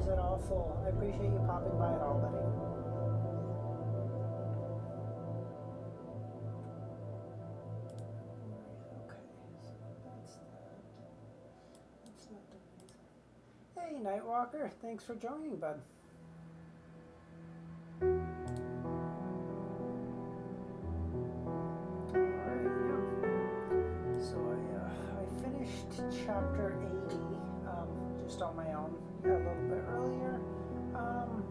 is at all full. I appreciate you popping by at all, buddy. Okay, so that's that. That's not the reason. Hey, Nightwalker, thanks for joining, bud. Chapter 80, just on my own a little bit earlier.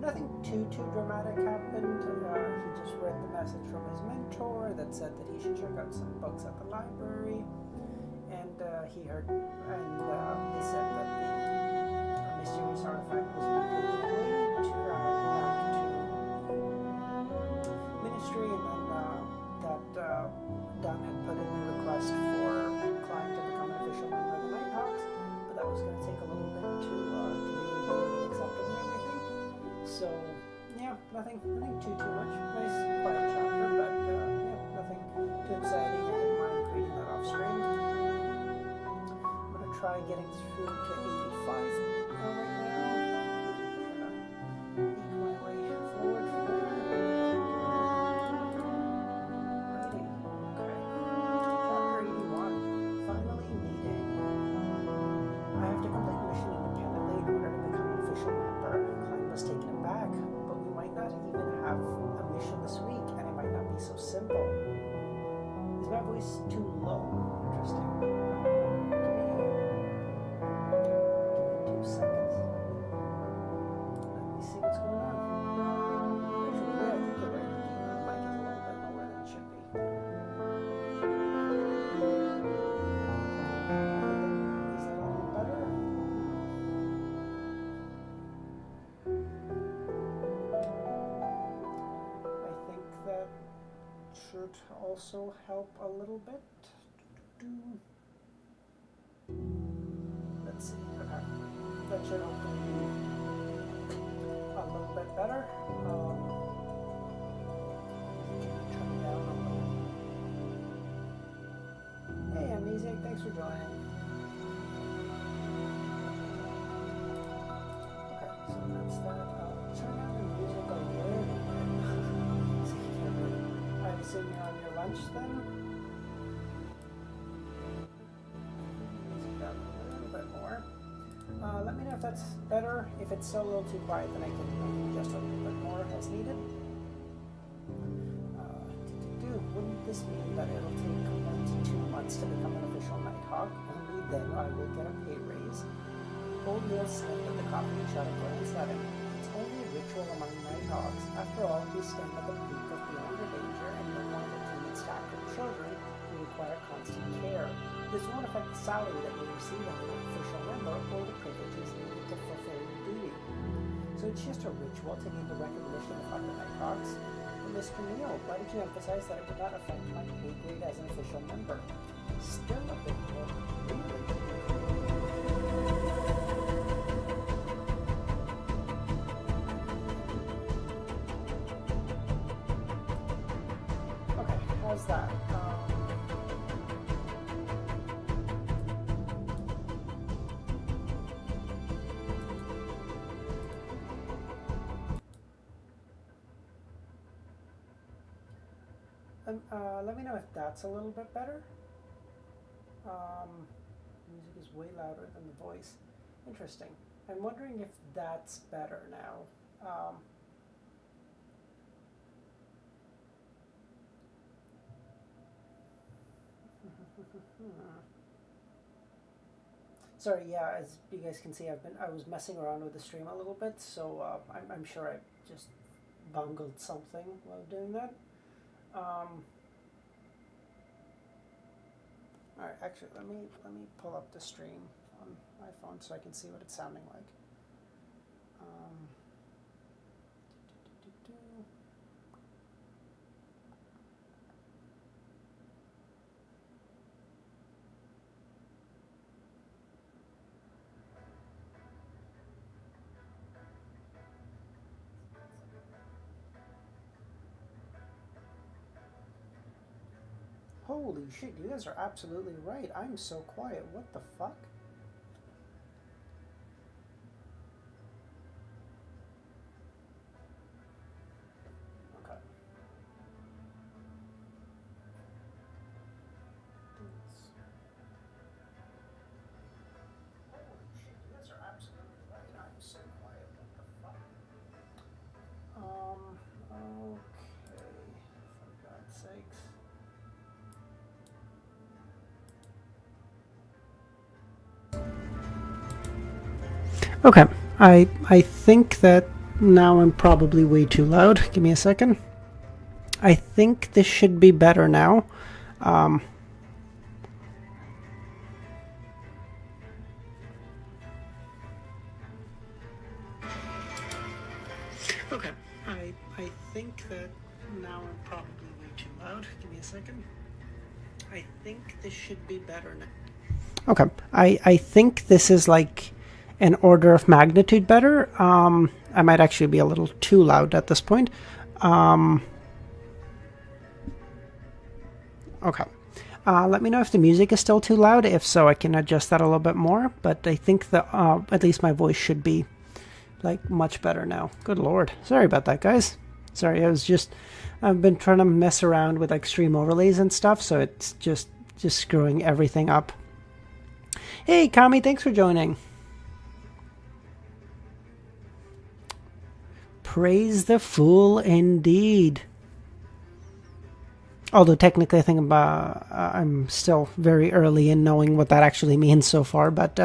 Nothing too dramatic happened. He just read the message from his mentor that said that he should check out some books at the library, and he heard, and they said that the mysterious artifact was being taken away back to ministry, and then that Dunn had put in a request for Klein to become an official member of the Nighthawks, but that was going to take a little bit to be reviewed and accepted and everything. So yeah, nothing too much. Nice quiet chapter, but yeah, nothing too exciting. I didn't mind reading that off screen. I'm going to try getting through to 85 right now. Eke my way forward from there. So simple. Is my voice too low? Interesting. Give me 2 seconds. Let me see what's going on. Actually, yeah, I think you're right. The mic is a little bit lower than it should be. Is that a little better? I think that should also help a little bit. Let's see. Okay. That should hopefully be a little bit better. Turn it down a little. Hey, Amnesiac, thanks for joining. Okay, so that's that. Turn down the music a little bit. I assume you're on your lunch then? Music down a little bit more. Let me know if that's better. If it's still a little too quiet, then I can adjust a little bit more as needed. Wouldn't this mean that it'll take up to 2 months to become an official Nighthawk? Only then I will get a pay raise. Old Neil sniffed at the coffee and shot a glance at him. It's only a ritual among Nighthawks. After all, we stand at the peak of beyond the danger, and you're one of the timid stack of children who require constant care. This won't affect the salary that you receive as an official member or the privileges needed to fulfill your duty. So it's just a ritual to gain the recognition of other Nighthawks. Mr. Neal, why did you emphasize that it would not affect my pay grade as an official member? Still a bit more. Okay, how's that? Let me know if that's a little bit better. Music is way louder than the voice. Interesting. I'm wondering if that's better now. Sorry, yeah, as you guys can see, I was messing around with the stream a little bit, so I'm sure I just bungled something while doing that. Alright, actually, let me pull up the stream on my phone so I can see what it's sounding like. Holy shit, you guys are absolutely right. I'm so quiet. What the fuck? Okay, I think that now I'm probably way too loud. Give me a second. I think this should be better now. Okay, I think that now I'm probably way too loud. Give me a second. I think this should be better now. Okay, I think this is like an order of magnitude better. I might actually be a little too loud at this point. Okay. Let me know if the music is still too loud. If so, I can adjust that a little bit more. But I think that at least my voice should be like much better now. Good Lord. Sorry about that, guys. Sorry, I've been trying to mess around with like stream overlays and stuff, so it's just screwing everything up. Hey, Kami, thanks for joining. Praise the fool indeed. Although technically I think I'm still very early in knowing what that actually means so far, but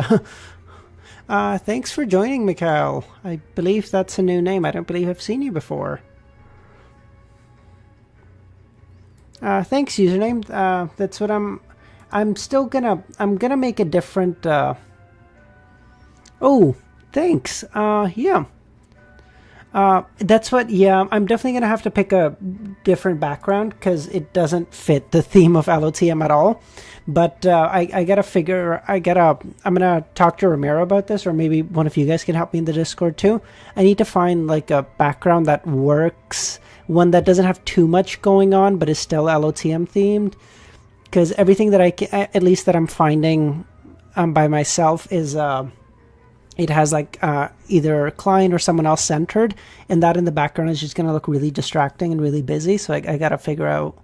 thanks for joining, Mikhail. I believe that's a new name. I don't believe I've seen you before. Thanks, username. That's what I'm gonna make a different, oh, thanks. Yeah. That's what, yeah, I'm definitely going to have to pick a different background because it doesn't fit the theme of LOTM at all. But I'm going to talk to Ramiro about this, or maybe one of you guys can help me in the Discord too. I need to find like a background that works, one that doesn't have too much going on, but is still LOTM themed. Because everything that at least that I'm finding by myself is, it has like either a client or someone else centered, and that in the background is just going to look really distracting and really busy. So I got to figure out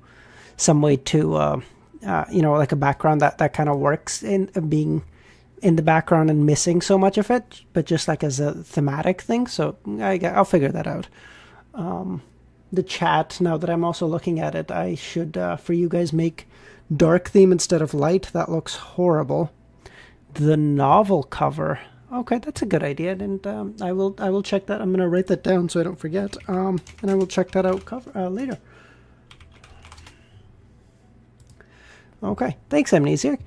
some way to, like a background that kind of works in being in the background and missing so much of it, but just like as a thematic thing. So I'll figure that out. The chat, now that I'm also looking at it, I should, for you guys, make dark theme instead of light. That looks horrible. The novel cover. Okay, that's a good idea, and I will check that. I'm going to write that down so I don't forget, and I will check that out later. Okay, thanks, Amnesiac.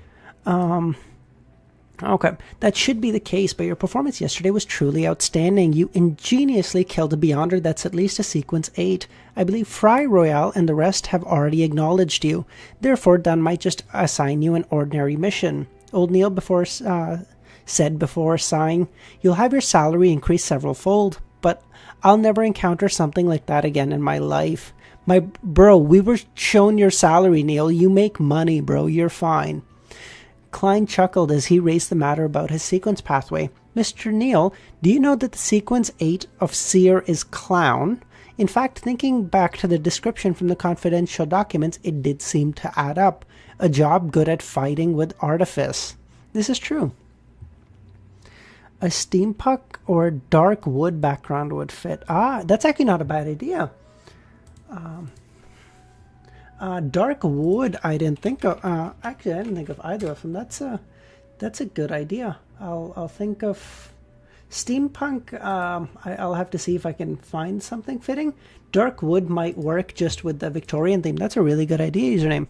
Okay, that should be the case, but your performance yesterday was truly outstanding. You ingeniously killed a Beyonder that's at least a Sequence 8. I believe Fry Royale and the rest have already acknowledged you. Therefore, Dunn might just assign you an ordinary mission. Old Neil said before sighing, "You'll have your salary increased several-fold, but I'll never encounter something like that again in my life." Bro, we were shown your salary, Neil. You make money, bro. You're fine. Klein chuckled as he raised the matter about his sequence pathway. Mr. Neil, do you know that the sequence 8 of Seer is clown? In fact, thinking back to the description from the confidential documents, it did seem to add up. A job good at fighting with artifice. This is true. A steampunk or dark wood background would fit. That's actually not a bad idea. Dark wood, I didn't think of. Actually, I didn't think of either of them. That's a good idea. I'll think of steampunk. I'll have to see if I can find something fitting. Dark wood might work just with the Victorian theme. That's a really good idea, username.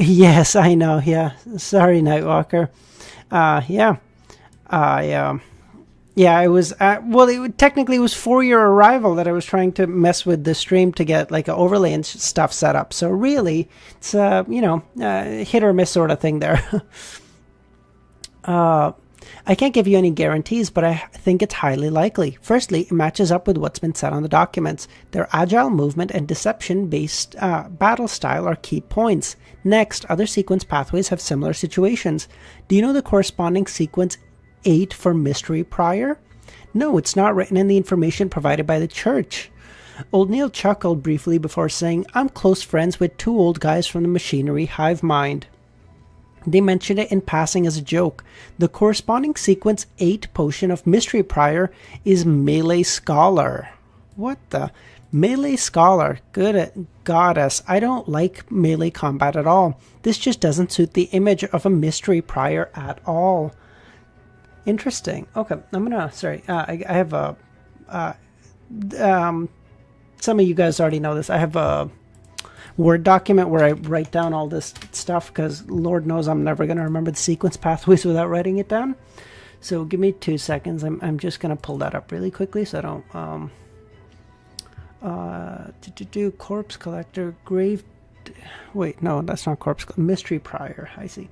Yes, I know. Yeah, sorry, Nightwalker. Yeah. Yeah, it was, technically it was for your arrival that I was trying to mess with the stream to get like an overlay and stuff set up. So really, it's, hit or miss sort of thing there. I can't give you any guarantees, but I think it's highly likely. Firstly, it matches up with what's been said on the documents. Their agile movement and deception-based battle style are key points. Next, other sequence pathways have similar situations. Do you know the corresponding sequence 8 for Mystery Prior? No, it's not written in the information provided by the church. Old Neil chuckled briefly before saying, "I'm close friends with 2 old guys from the machinery hive mind. They mentioned it in passing as a joke. The corresponding sequence 8 potion of Mystery Prior is Melee Scholar." What the? Melee Scholar, good goddess. I don't like melee combat at all. This just doesn't suit the image of a mystery prior at all. Interesting. Okay, I'm gonna, sorry, I have a, some of you guys already know this. I have a Word document where I write down all this stuff because Lord knows I'm never going to remember the sequence pathways without writing it down. So give me 2 seconds. I'm just going to pull that up really quickly so I don't, corpse collector, grave, wait, no, that's not corpse, mystery prior, I see.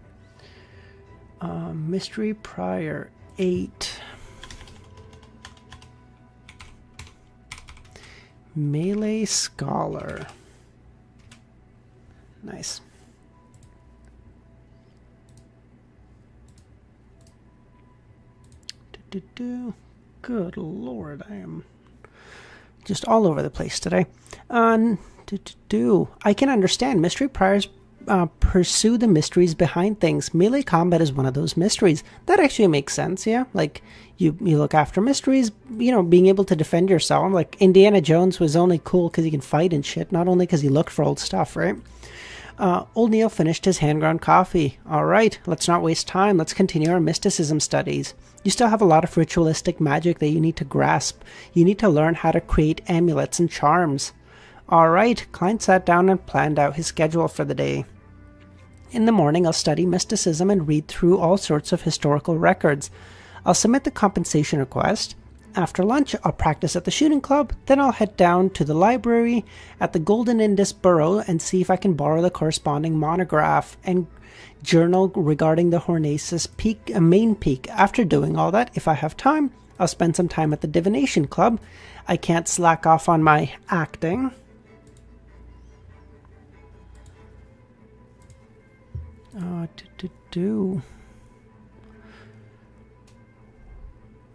Mystery prior 8. Melee Scholar. Nice. Good Lord, I am just all over the place today. I can understand mystery priors pursue the mysteries behind things. Melee combat is one of those mysteries. That actually makes sense, yeah? Like, you look after mysteries, you know, being able to defend yourself. Like, Indiana Jones was only cool because he can fight and shit, not only because he looked for old stuff, right? Old Neil finished his hand-ground coffee. All right, let's not waste time. Let's continue our mysticism studies. You still have a lot of ritualistic magic that you need to grasp. You need to learn how to create amulets and charms. All right, Klein sat down and planned out his schedule for the day. In the morning, I'll study mysticism and read through all sorts of historical records. I'll submit the compensation request. After lunch, I'll practice at the shooting club. Then I'll head down to the library at the Golden Indus Burrow and see if I can borrow the corresponding monograph and journal regarding the Hornacius Peak, main peak. After doing all that, if I have time, I'll spend some time at the Divination Club. I can't slack off on my acting.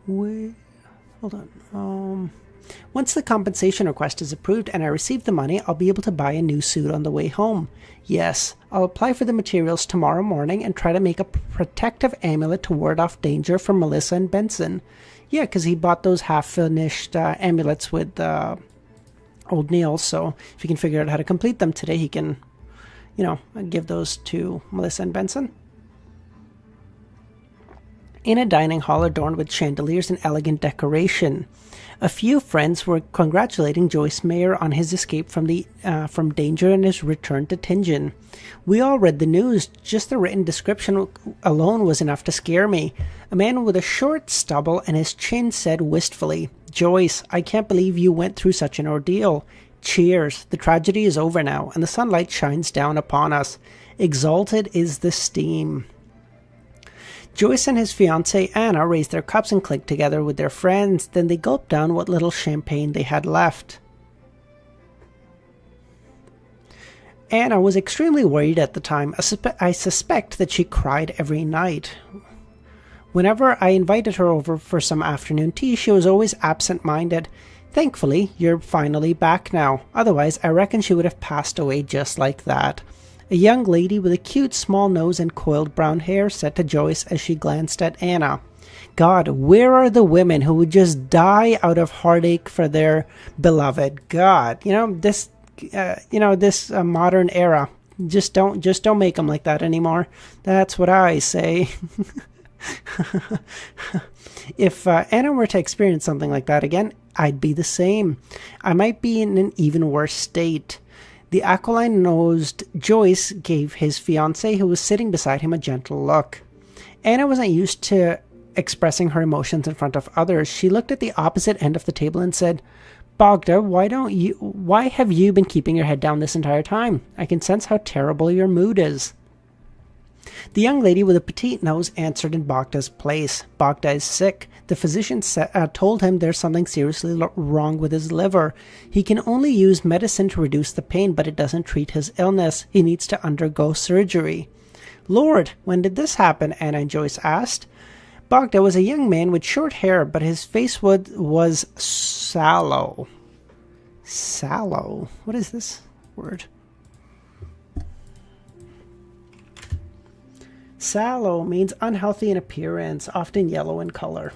Wait, hold on. Once the compensation request is approved and I receive the money, I'll be able to buy a new suit on the way home. Yes, I'll apply for the materials tomorrow morning and try to make a protective amulet to ward off danger from Melissa and Benson. Yeah, because he bought those half-finished amulets with Old Neil, so if he can figure out how to complete them today, he can, you know, give those to Melissa and Benson. In a dining hall adorned with chandeliers and elegant decoration, a few friends were congratulating Joyce Mayer on his escape from danger and his return to Tingen. We all read the news. Just the written description alone was enough to scare me. A man with a short stubble and his chin said wistfully, "Joyce, I can't believe you went through such an ordeal. Cheers. The tragedy is over now, and the sunlight shines down upon us. Exalted is the steam." Joyce and his fiancée Anna raised their cups and clinked together with their friends. Then they gulped down what little champagne they had left. Anna was extremely worried at the time. I suspect that she cried every night. Whenever I invited her over for some afternoon tea, she was always absent-minded. Thankfully, you're finally back now. Otherwise, I reckon she would have passed away just like that. A young lady with a cute small nose and coiled brown hair said to Joyce as she glanced at Anna, "God, where are the women who would just die out of heartache for their beloved? God, this modern era. Just don't make them like that anymore. That's what I say." If Anna were to experience something like that again, I'd be the same. I might be in an even worse state. The aquiline-nosed Joyce gave his fiancée, who was sitting beside him, a gentle look. Anna wasn't used to expressing her emotions in front of others. She looked at the opposite end of the table and said, "Bogda, why have you been keeping your head down this entire time? I can sense how terrible your mood is." The young lady with a petite nose answered in Bogda's place. "Bogda is sick. The physician told him there's something seriously wrong with his liver. He can only use medicine to reduce the pain, but it doesn't treat his illness. He needs to undergo surgery." "Lord, when did this happen?" Anna and Joyce asked. Bogda was a young man with short hair, but his face was sallow. Sallow? What is this word? Sallow means unhealthy in appearance, often yellow in color.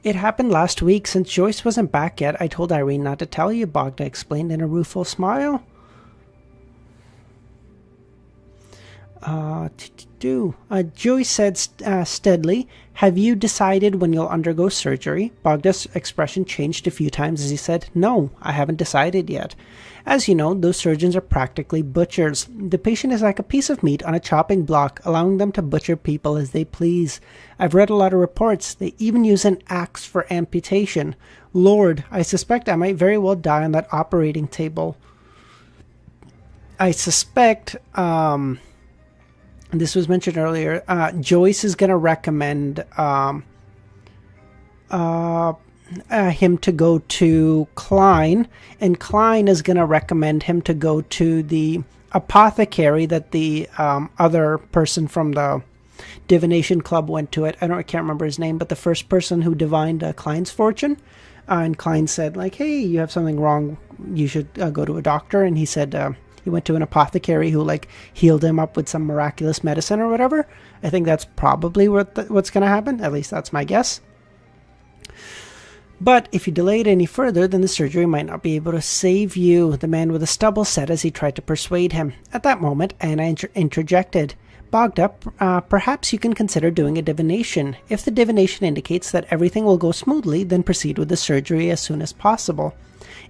It happened last week. Since Joyce wasn't back yet, I told Irene not to tell you, Bogda explained in a rueful smile. Joyce said steadily, have you decided when you'll undergo surgery? Bogda's expression changed a few times as he said, no, I haven't decided yet. As you know, those surgeons are practically butchers. The patient is like a piece of meat on a chopping block, allowing them to butcher people as they please. I've read a lot of reports. They even use an axe for amputation. Lord, I suspect I might very well die on that operating table. I suspect, this was mentioned earlier, Joyce is going to recommend him to go to Klein, and Klein is going to recommend him to go to the apothecary that the other person from the divination club went to. I can't remember his name, but the first person who divined Klein's fortune. And Klein said, like, hey, you have something wrong. You should go to a doctor. And he said he went to an apothecary who, like, healed him up with some miraculous medicine or whatever. I think that's probably what's going to happen. At least that's my guess. But if you delay it any further, then the surgery might not be able to save you, the man with the stubble said as he tried to persuade him. At that moment, Anna interjected. Bogda, perhaps you can consider doing a divination. If the divination indicates that everything will go smoothly, then proceed with the surgery as soon as possible.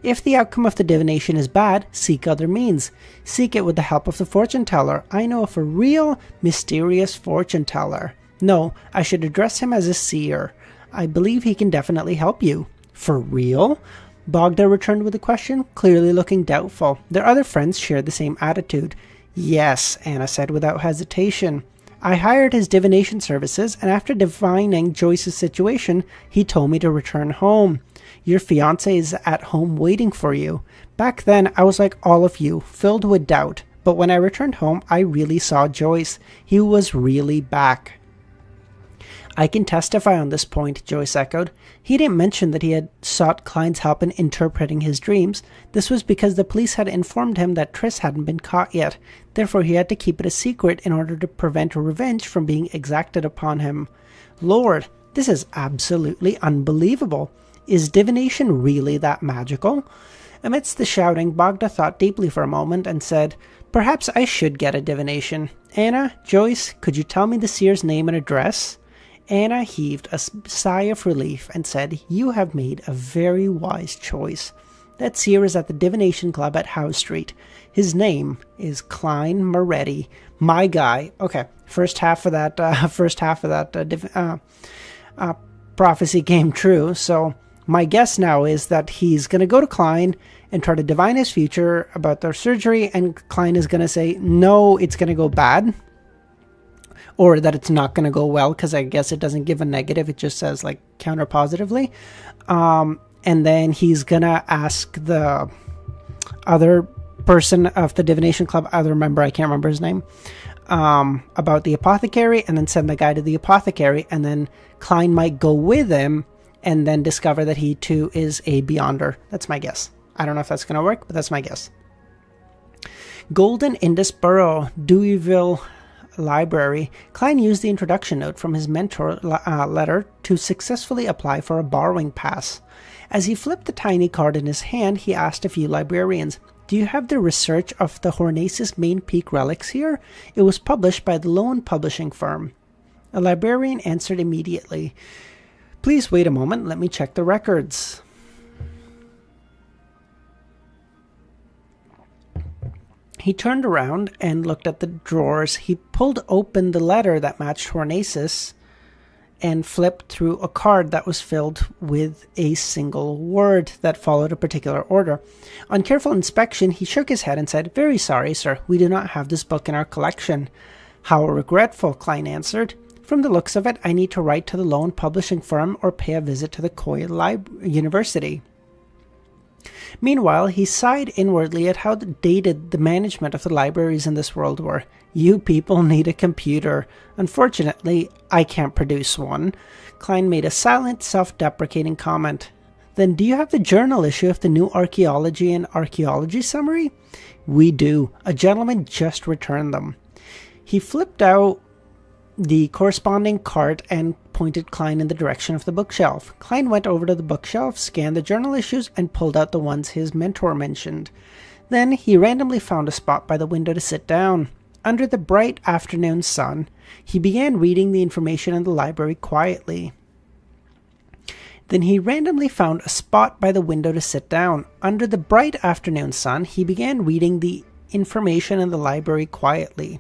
If the outcome of the divination is bad, seek other means. Seek it with the help of the fortune teller. I know of a real, mysterious fortune teller. No, I should address him as a seer. I believe he can definitely help you. For real? Bogda returned with a question, clearly looking doubtful. Their other friends shared the same attitude. Yes, Anna said without hesitation. I hired his divination services, and after divining Joyce's situation, he told me to return home. Your fiancé is at home waiting for you. Back then, I was like all of you, filled with doubt. But when I returned home, I really saw Joyce. He was really back. I can testify on this point, Joyce echoed. He didn't mention that he had sought Klein's help in interpreting his dreams. This was because the police had informed him that Triss hadn't been caught yet. Therefore, he had to keep it a secret in order to prevent revenge from being exacted upon him. Lord, this is absolutely unbelievable. Is divination really that magical? Amidst the shouting, Bogda thought deeply for a moment and said, Perhaps I should get a divination. Anna, Joyce, could you tell me the seer's name and address? Anna heaved a sigh of relief and said, You have made a very wise choice. That seer is at the Divination Club at Howe Street. His name is Klein Moretti. My guy. Okay, first half of that prophecy came true. So my guess now is that he's going to go to Klein and try to divine his future about their surgery, and Klein is going to say, no, it's going to go bad. Or that it's not going to go well, because I guess it doesn't give a negative. It just says, like, counter positively. And then he's going to ask the other person of the Divination Club, other member, I can't remember his name, about the apothecary, and then send the guy to the apothecary. And then Klein might go with him and then discover that he, too, is a Beyonder. That's my guess. I don't know if that's going to work, but that's my guess. Golden Indus Borough, Deweyville Library. Klein used the introduction note from his mentor letter to successfully apply for a borrowing pass. As he flipped the tiny card in his hand, he asked a few librarians, Do you have the research of the Hornacis Main Peak relics here? It was published by the Loan Publishing Firm. A librarian answered immediately, Please wait a moment, let me check the records. He turned around and looked at the drawers. He pulled open the letter that matched Hornacis and flipped through a card that was filled with a single word that followed a particular order. On careful inspection, he shook his head and said, Very sorry, sir. We do not have this book in our collection. How regretful, Klein answered. From the looks of it, I need to write to the loan publishing firm or pay a visit to the Koya University. Meanwhile, he sighed inwardly at how dated the management of the libraries in this world were. You people need a computer. Unfortunately, I can't produce one. Klein made a silent, self-deprecating comment. Then do you have the journal issue of the new Archaeology and Archaeology summary? We do. A gentleman just returned them. He flipped out the corresponding cart and pointed Klein in the direction of the bookshelf. Klein went over to the bookshelf, scanned the journal issues, and pulled out the ones his mentor mentioned. Then he randomly found a spot by the window to sit down. Under the bright afternoon sun, he began reading the information in the library quietly. Then he randomly found a spot by the window to sit down. Under the bright afternoon sun, he began reading the information in the library quietly.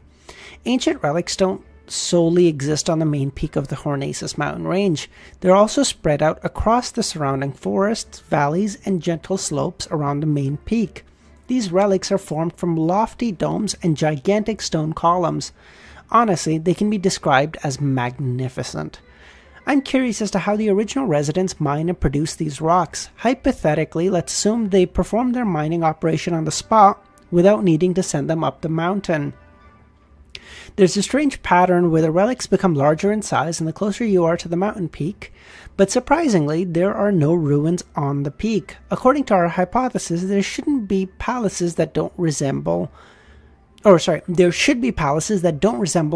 Ancient relics don't solely exist on the main peak of the Hornaces mountain range. They're also spread out across the surrounding forests, valleys, and gentle slopes around the main peak. These relics are formed from lofty domes and gigantic stone columns. Honestly, they can be described as magnificent. I'm curious as to how the original residents mine and produce these rocks. Hypothetically, let's assume they performed their mining operation on the spot without needing to send them up the mountain. There's a strange pattern where the relics become larger in size and the closer you are to the mountain peak, but surprisingly, there are no ruins on the peak. According to our hypothesis, there should be palaces that don't resemble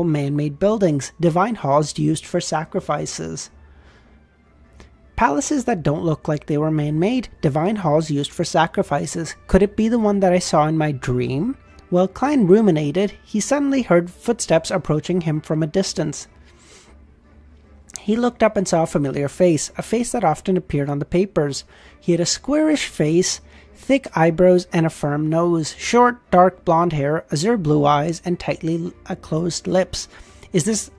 man-made buildings, divine halls used for sacrifices. Palaces that don't look like they were man-made, divine halls used for sacrifices. Could it be the one that I saw in my dream? While Klein ruminated, he suddenly heard footsteps approaching him from a distance. He looked up and saw a familiar face, a face that often appeared on the papers. He had a squarish face, thick eyebrows, and a firm nose, short, dark blonde hair, azure blue eyes, and tightly closed lips. This is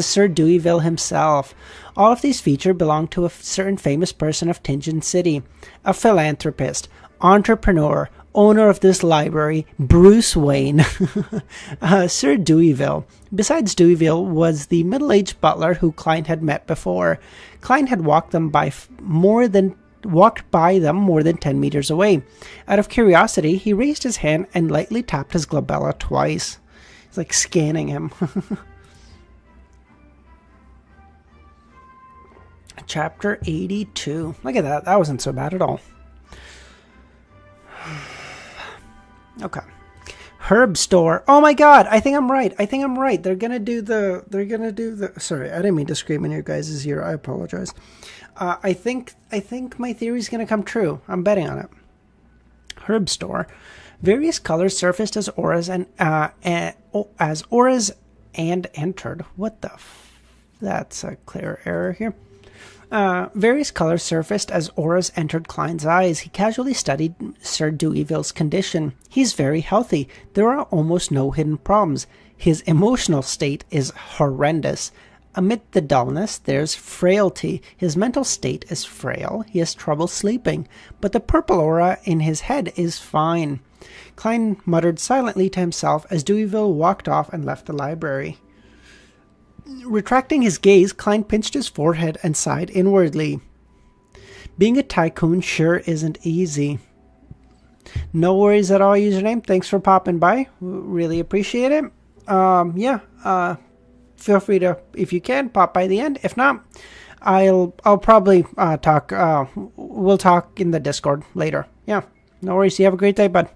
Sir Deweyville himself. All of these features belong to a certain famous person of Tingen City, a philanthropist, entrepreneur, owner of this library, Bruce Wayne. Sir Deweyville. Besides Deweyville was the middle-aged butler who Klein had met before. Klein had walked by them more than 10 meters away. Out of curiosity, he raised his hand and lightly tapped his glabella twice. It's like scanning him. Chapter 82. Look at that. That wasn't so bad at all. Okay. Herb store. Oh my god, I think I'm right. They're gonna do the sorry, I didn't mean to scream in your guys' ear. I apologize. I think my theory is gonna come true. I'm betting on it. Herb store. Various colors surfaced as auras and entered. What the that's a clear error here. Various colors surfaced as auras entered Klein's eyes. He casually studied Sir Deweyville's condition. He's very healthy. There are almost no hidden problems. His emotional state is horrendous. Amid the dullness, there's frailty. His mental state is frail. He has trouble sleeping. But the purple aura in his head is fine. Klein muttered silently to himself as Deweyville walked off and left the library. Retracting his gaze, Klein pinched his forehead and sighed inwardly. Being a tycoon sure isn't easy. No worries at all, username. Thanks for popping by. Really appreciate it. Feel free to, if you can, pop by the end. If not, I'll probably talk. We'll talk in the Discord later. Yeah, no worries. You have a great day, bud.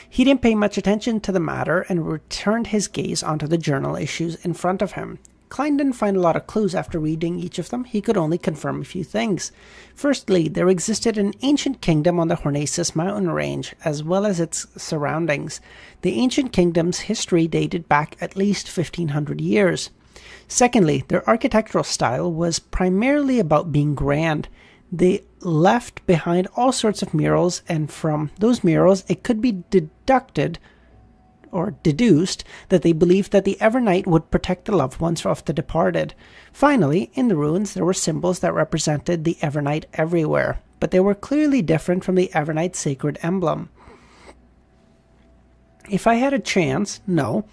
He didn't pay much attention to the matter and returned his gaze onto the journal issues in front of him. Klein didn't find a lot of clues after reading each of them. He could only confirm a few things. Firstly, there existed an ancient kingdom on the Hornaces mountain range, as well as its surroundings. The ancient kingdom's history dated back at least 1,500 years. Secondly, their architectural style was primarily about being grand. They left behind all sorts of murals, and from those murals it could be deduced that they believed that the Evernight would protect the loved ones of the departed. Finally, in the ruins there were symbols that represented the Evernight everywhere, but they were clearly different from the Evernight sacred emblem. If I had a chance, no.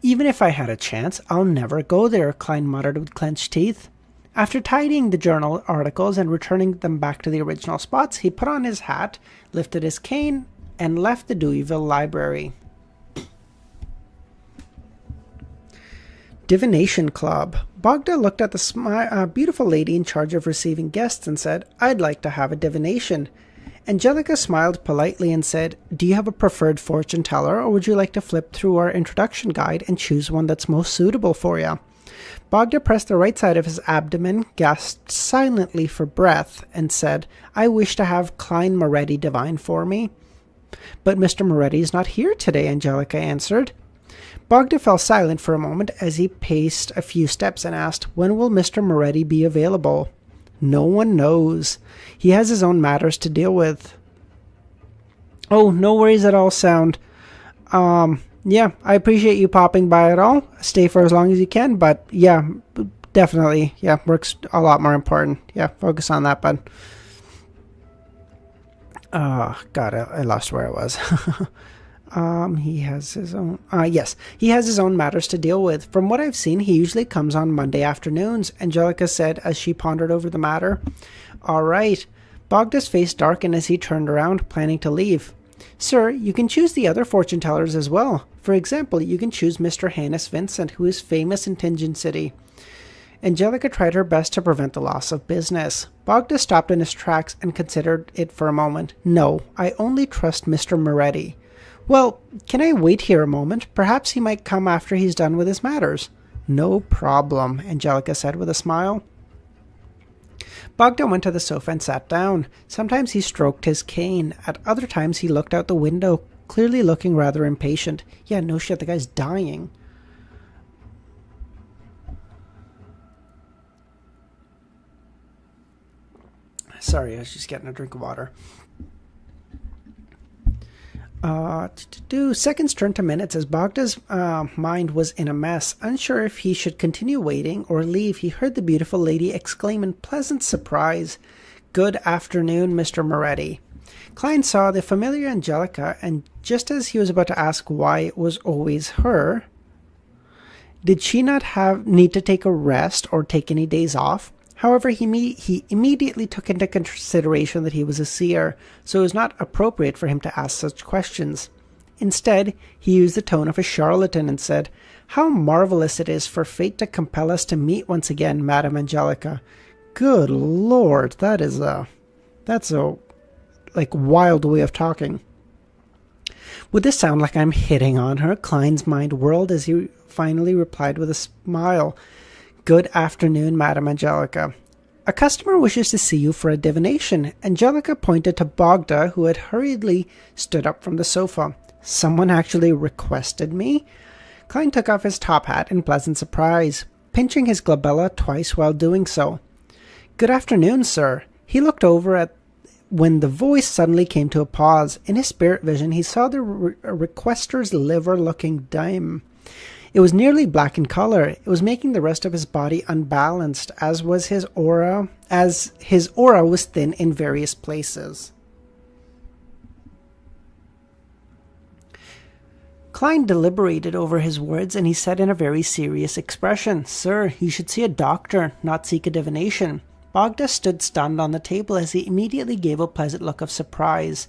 Even if I had a chance, I'll never go there, Klein muttered with clenched teeth. After tidying the journal articles and returning them back to the original spots, he put on his hat, lifted his cane, and left the Deweyville library. Divination Club. Bogda looked at the beautiful lady in charge of receiving guests and said, "I'd like to have a divination." Angelica smiled politely and said, "Do you have a preferred fortune teller, or would you like to flip through our introduction guide and choose one that's most suitable for you?" Bogda pressed the right side of his abdomen, gasped silently for breath, and said, "I wish to have Klein Moretti divine for me." "But Mr. Moretti is not here today," Angelica answered. Bogda fell silent for a moment as he paced a few steps and asked, "When will Mr. Moretti be available?" "No one knows. He has his own matters to deal with." "Oh, no worries at all, Sound. Yeah, I appreciate you popping by at all. Stay for as long as you can, but yeah, definitely. Yeah, work's a lot more important. Yeah, focus on that, bud." God, I lost where I was. He has his own... yes, he has his own matters to deal with. From what I've seen, he usually comes on Monday afternoons, Angelica said as she pondered over the matter. "All right." Bogda's face darkened as he turned around, planning to leave. "Sir, you can choose the other fortune tellers as well. For example, you can choose Mr. Hannes Vincent, who is famous in Tingen City." Angelica tried her best to prevent the loss of business. Bogda stopped in his tracks and considered it for a moment. "No, I only trust Mr. Moretti." "Well, can I wait here a moment? Perhaps he might come after he's done with his matters." "No problem," Angelica said with a smile. Bogda went to the sofa and sat down. Sometimes he stroked his cane. At other times he looked out the window, clearly looking rather impatient. Yeah, no shit, the guy's dying. Sorry, I was just getting a drink of water. Seconds turned to minutes as Bogda's mind was in a mess. Unsure if he should continue waiting or leave, he heard the beautiful lady exclaim in pleasant surprise, "Good afternoon, Mr. Moretti." Klein saw the familiar Angelica, and just as he was about to ask why it was always her, did she not need to take a rest or take any days off? However, he immediately took into consideration that he was a seer, so it was not appropriate for him to ask such questions. Instead, he used the tone of a charlatan and said, "How marvelous it is for fate to compel us to meet once again, Madame Angelica. Good Lord, that's a wild way of talking." "Would this sound like I'm hitting on her?" Klein's mind whirled as he finally replied with a smile. "Good afternoon, Madame Angelica. A customer wishes to see you for a divination." Angelica pointed to Bogda, who had hurriedly stood up from the sofa. "Someone actually requested me?" Klein took off his top hat in pleasant surprise, pinching his glabella twice while doing so. "Good afternoon, sir." He looked over at when the voice suddenly came to a pause. In his spirit vision, he saw the requester's liver looking dim. It was nearly black in color. It was making the rest of his body unbalanced, as his aura was thin in various places. Klein deliberated over his words, and he said in a very serious expression, "Sir, you should see a doctor, not seek a divination." Bogda stood stunned on the table as he immediately gave a pleasant look of surprise.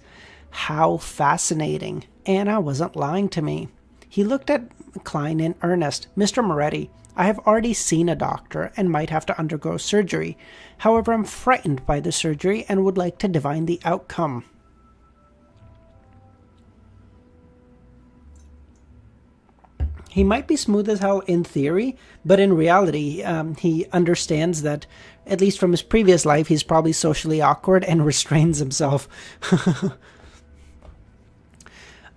How fascinating. Anna wasn't lying to me. He looked at Klein in earnest. "Mr. Moretti, I have already seen a doctor and might have to undergo surgery. However, I'm frightened by the surgery and would like to divine the outcome." He might be smooth as hell in theory, but in reality, he understands that, at least from his previous life, he's probably socially awkward and restrains himself.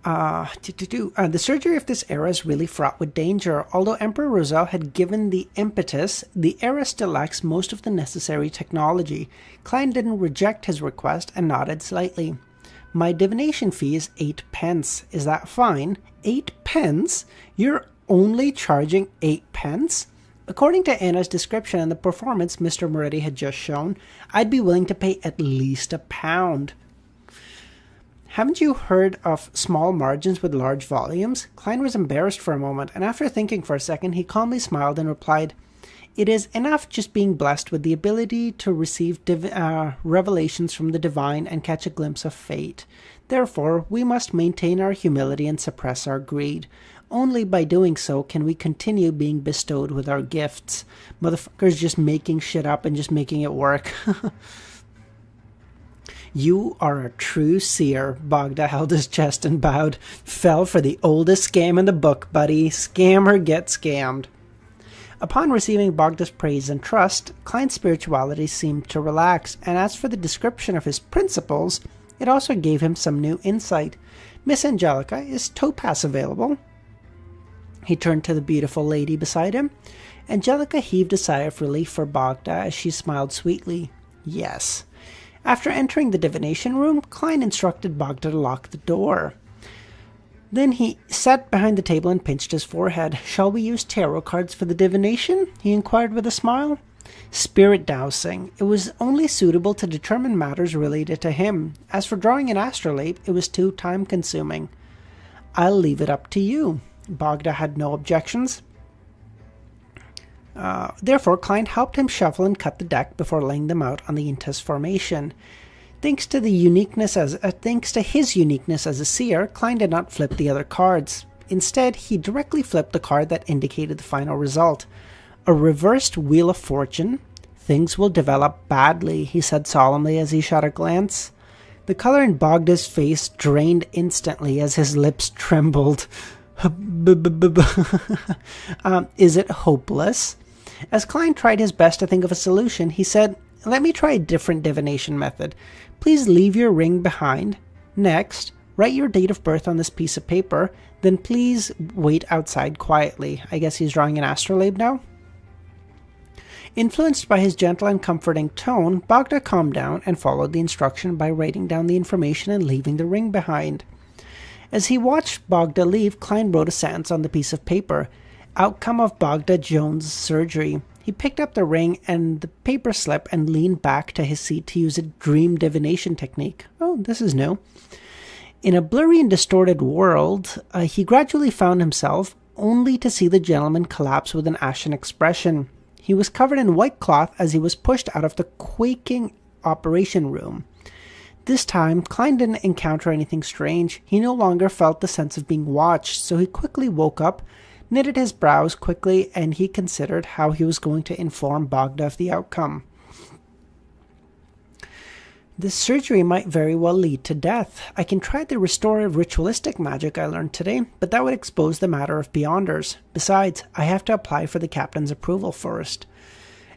The surgery of this era is really fraught with danger. Although Emperor Roselle had given the impetus, the era still lacks most of the necessary technology. Klein didn't reject his request and nodded slightly. "My divination fee is 8 pence. Is that fine?" 8 pence? You're only charging 8 pence? According to Anna's description and the performance Mr. Moretti had just shown, I'd be willing to pay at least £1. "Haven't you heard of small margins with large volumes?" Klein was embarrassed for a moment, and after thinking for a second, he calmly smiled and replied, "It is enough just being blessed with the ability to receive revelations from the divine and catch a glimpse of fate. Therefore, we must maintain our humility and suppress our greed. Only by doing so can we continue being bestowed with our gifts." Motherfuckers just making shit up and just making it work. You are a true seer. Bogda held his chest and bowed. Fell for the oldest scam in the book, buddy. Scammer get scammed. Upon receiving Bogda's praise and trust, Klein's spirituality seemed to relax, and as for the description of his principles, it also gave him some new insight. Miss Angelica, is Topaz available? He turned to the beautiful lady beside him. Angelica heaved a sigh of relief for Bogda as she smiled sweetly. Yes. After entering the divination room, Klein instructed Bogda to lock the door. Then he sat behind the table and pinched his forehead. Shall we use tarot cards for the divination? He inquired with a smile. Spirit dowsing. It was only suitable to determine matters related to him. As for drawing an astrolabe, it was too time-consuming. I'll leave it up to you. Bogda had no objections. Therefore, Klein helped him shuffle and cut the deck before laying them out on the Intes formation. Thanks to his uniqueness as a seer, Klein did not flip the other cards. Instead, he directly flipped the card that indicated the final result. A reversed Wheel of Fortune. Things will develop badly, he said solemnly as he shot a glance. The color in Bogda's face drained instantly as his lips trembled. Is it hopeless? As Klein tried his best to think of a solution, he said, Let me try a different divination method. Please leave your ring behind. Next, write your date of birth on this piece of paper. Then please wait outside quietly. I guess he's drawing an astrolabe now? Influenced by his gentle and comforting tone, Bogda calmed down and followed the instruction by writing down the information and leaving the ring behind. As he watched Bogda leave, Klein wrote a sentence on the piece of paper. Outcome of Bogda Jones' surgery. He picked up the ring and the paper slip and leaned back to his seat to use a dream divination technique. Oh, this is new. In a blurry and distorted world, he gradually found himself only to see the gentleman collapse with an ashen expression. He was covered in white cloth as he was pushed out of the quaking operation room. This time, Klein didn't encounter anything strange. He no longer felt the sense of being watched, so he quickly woke up, knitted his brows quickly, and he considered how he was going to inform Bogda of the outcome. This surgery might very well lead to death. I can try the restorative ritualistic magic I learned today, but that would expose the matter of Beyonders. Besides, I have to apply for the captain's approval first.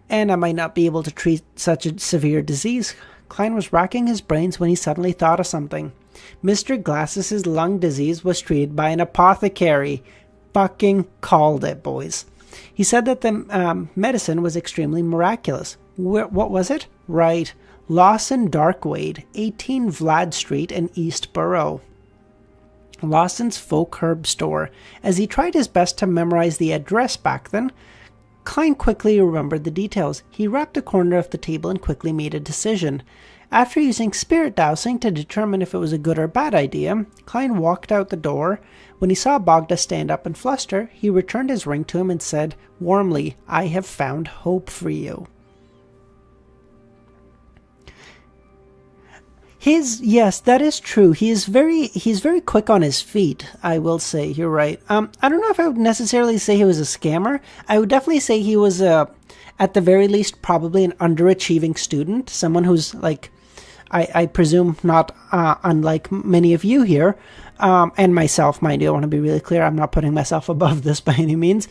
And I might not be able to treat such a severe disease. Klein was racking his brains when he suddenly thought of something. Mr. Glass's lung disease was treated by an apothecary. Fucking called it, boys. He said that the medicine was extremely miraculous. What was it? Right. Lawson Darkwade, 18 Vlad Street in East Borough. Lawson's folk herb store. As he tried his best to memorize the address back then, Klein quickly remembered the details. He rapped a corner of the table and quickly made a decision. After using spirit dowsing to determine if it was a good or bad idea, Klein walked out the door. When he saw Bogda stand up and fluster, he returned his ring to him and said warmly, I have found hope for you. Yes, that is true. He's very quick on his feet, I will say. You're right. I don't know if I would necessarily say he was a scammer. I would definitely say he was, at the very least, probably an underachieving student. Someone who's, like, I presume not unlike many of you here, and myself, mind you. I want to be really clear. I'm not putting myself above this by any means.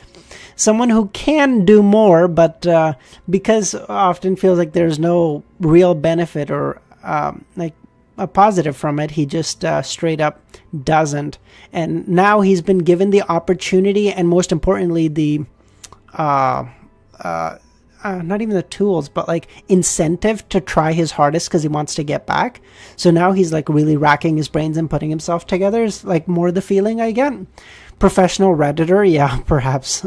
Someone who can do more, but because often feels like there's no real benefit or like a positive from it, he just straight up doesn't. And now he's been given the opportunity and most importantly the not even the tools, but like incentive to try his hardest because he wants to get back. So now he's like really racking his brains and putting himself together is like more the feeling I get. Professional Redditor, yeah, perhaps.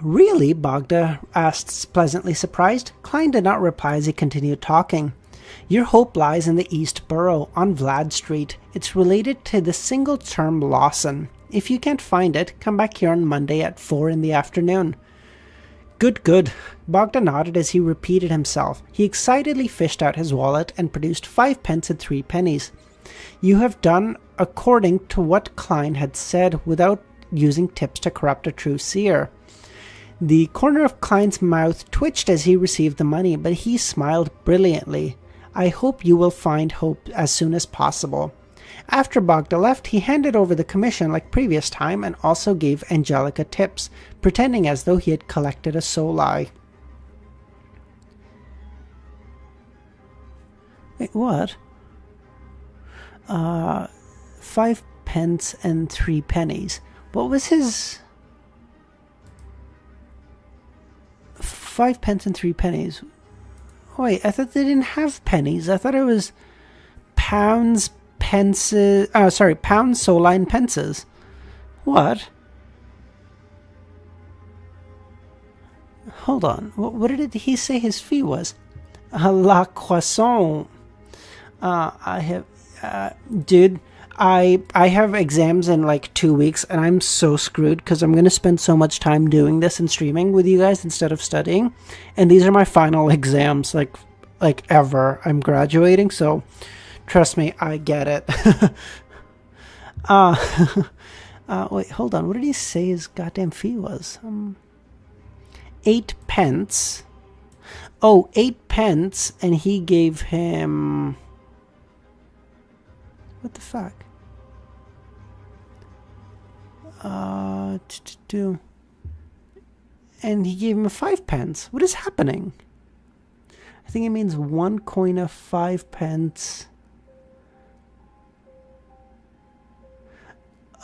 Really? Bogda asked, pleasantly surprised. Klein did not reply as he continued talking. Your hope lies in the East Borough, on Vlad Street. It's related to the single term Lawson. If you can't find it, come back here on Monday at 4 in the afternoon. Good. Bogda nodded as he repeated himself. He excitedly fished out his wallet and produced 5 pence and 3 pennies. You have done according to what Klein had said without using tips to corrupt a true seer. The corner of Klein's mouth twitched as he received the money, but he smiled brilliantly. I hope you will find hope as soon as possible. After Bogda left, he handed over the commission like previous time and also gave Angelica tips, pretending as though he had collected a soli. Wait, what? 5 pence and 3 pennies. What was his... 5 pence and 3 pennies. Wait, I thought they didn't have pennies. I thought it was pounds, pences... Oh, sorry, pounds, soli, and pences. What? Hold on. What did he say his fee was? La croissant. I have... dude... I have exams in like 2 weeks and I'm so screwed because I'm going to spend so much time doing this and streaming with you guys instead of studying. And these are my final exams, like ever. I'm graduating, so trust me, I get it. Wait, hold on. What did he say his goddamn fee was? 8 pence. Oh, 8 pence, and he gave him... What the fuck? And he gave him 5 pence. What is happening? I think it means 1 coin of 5 pence.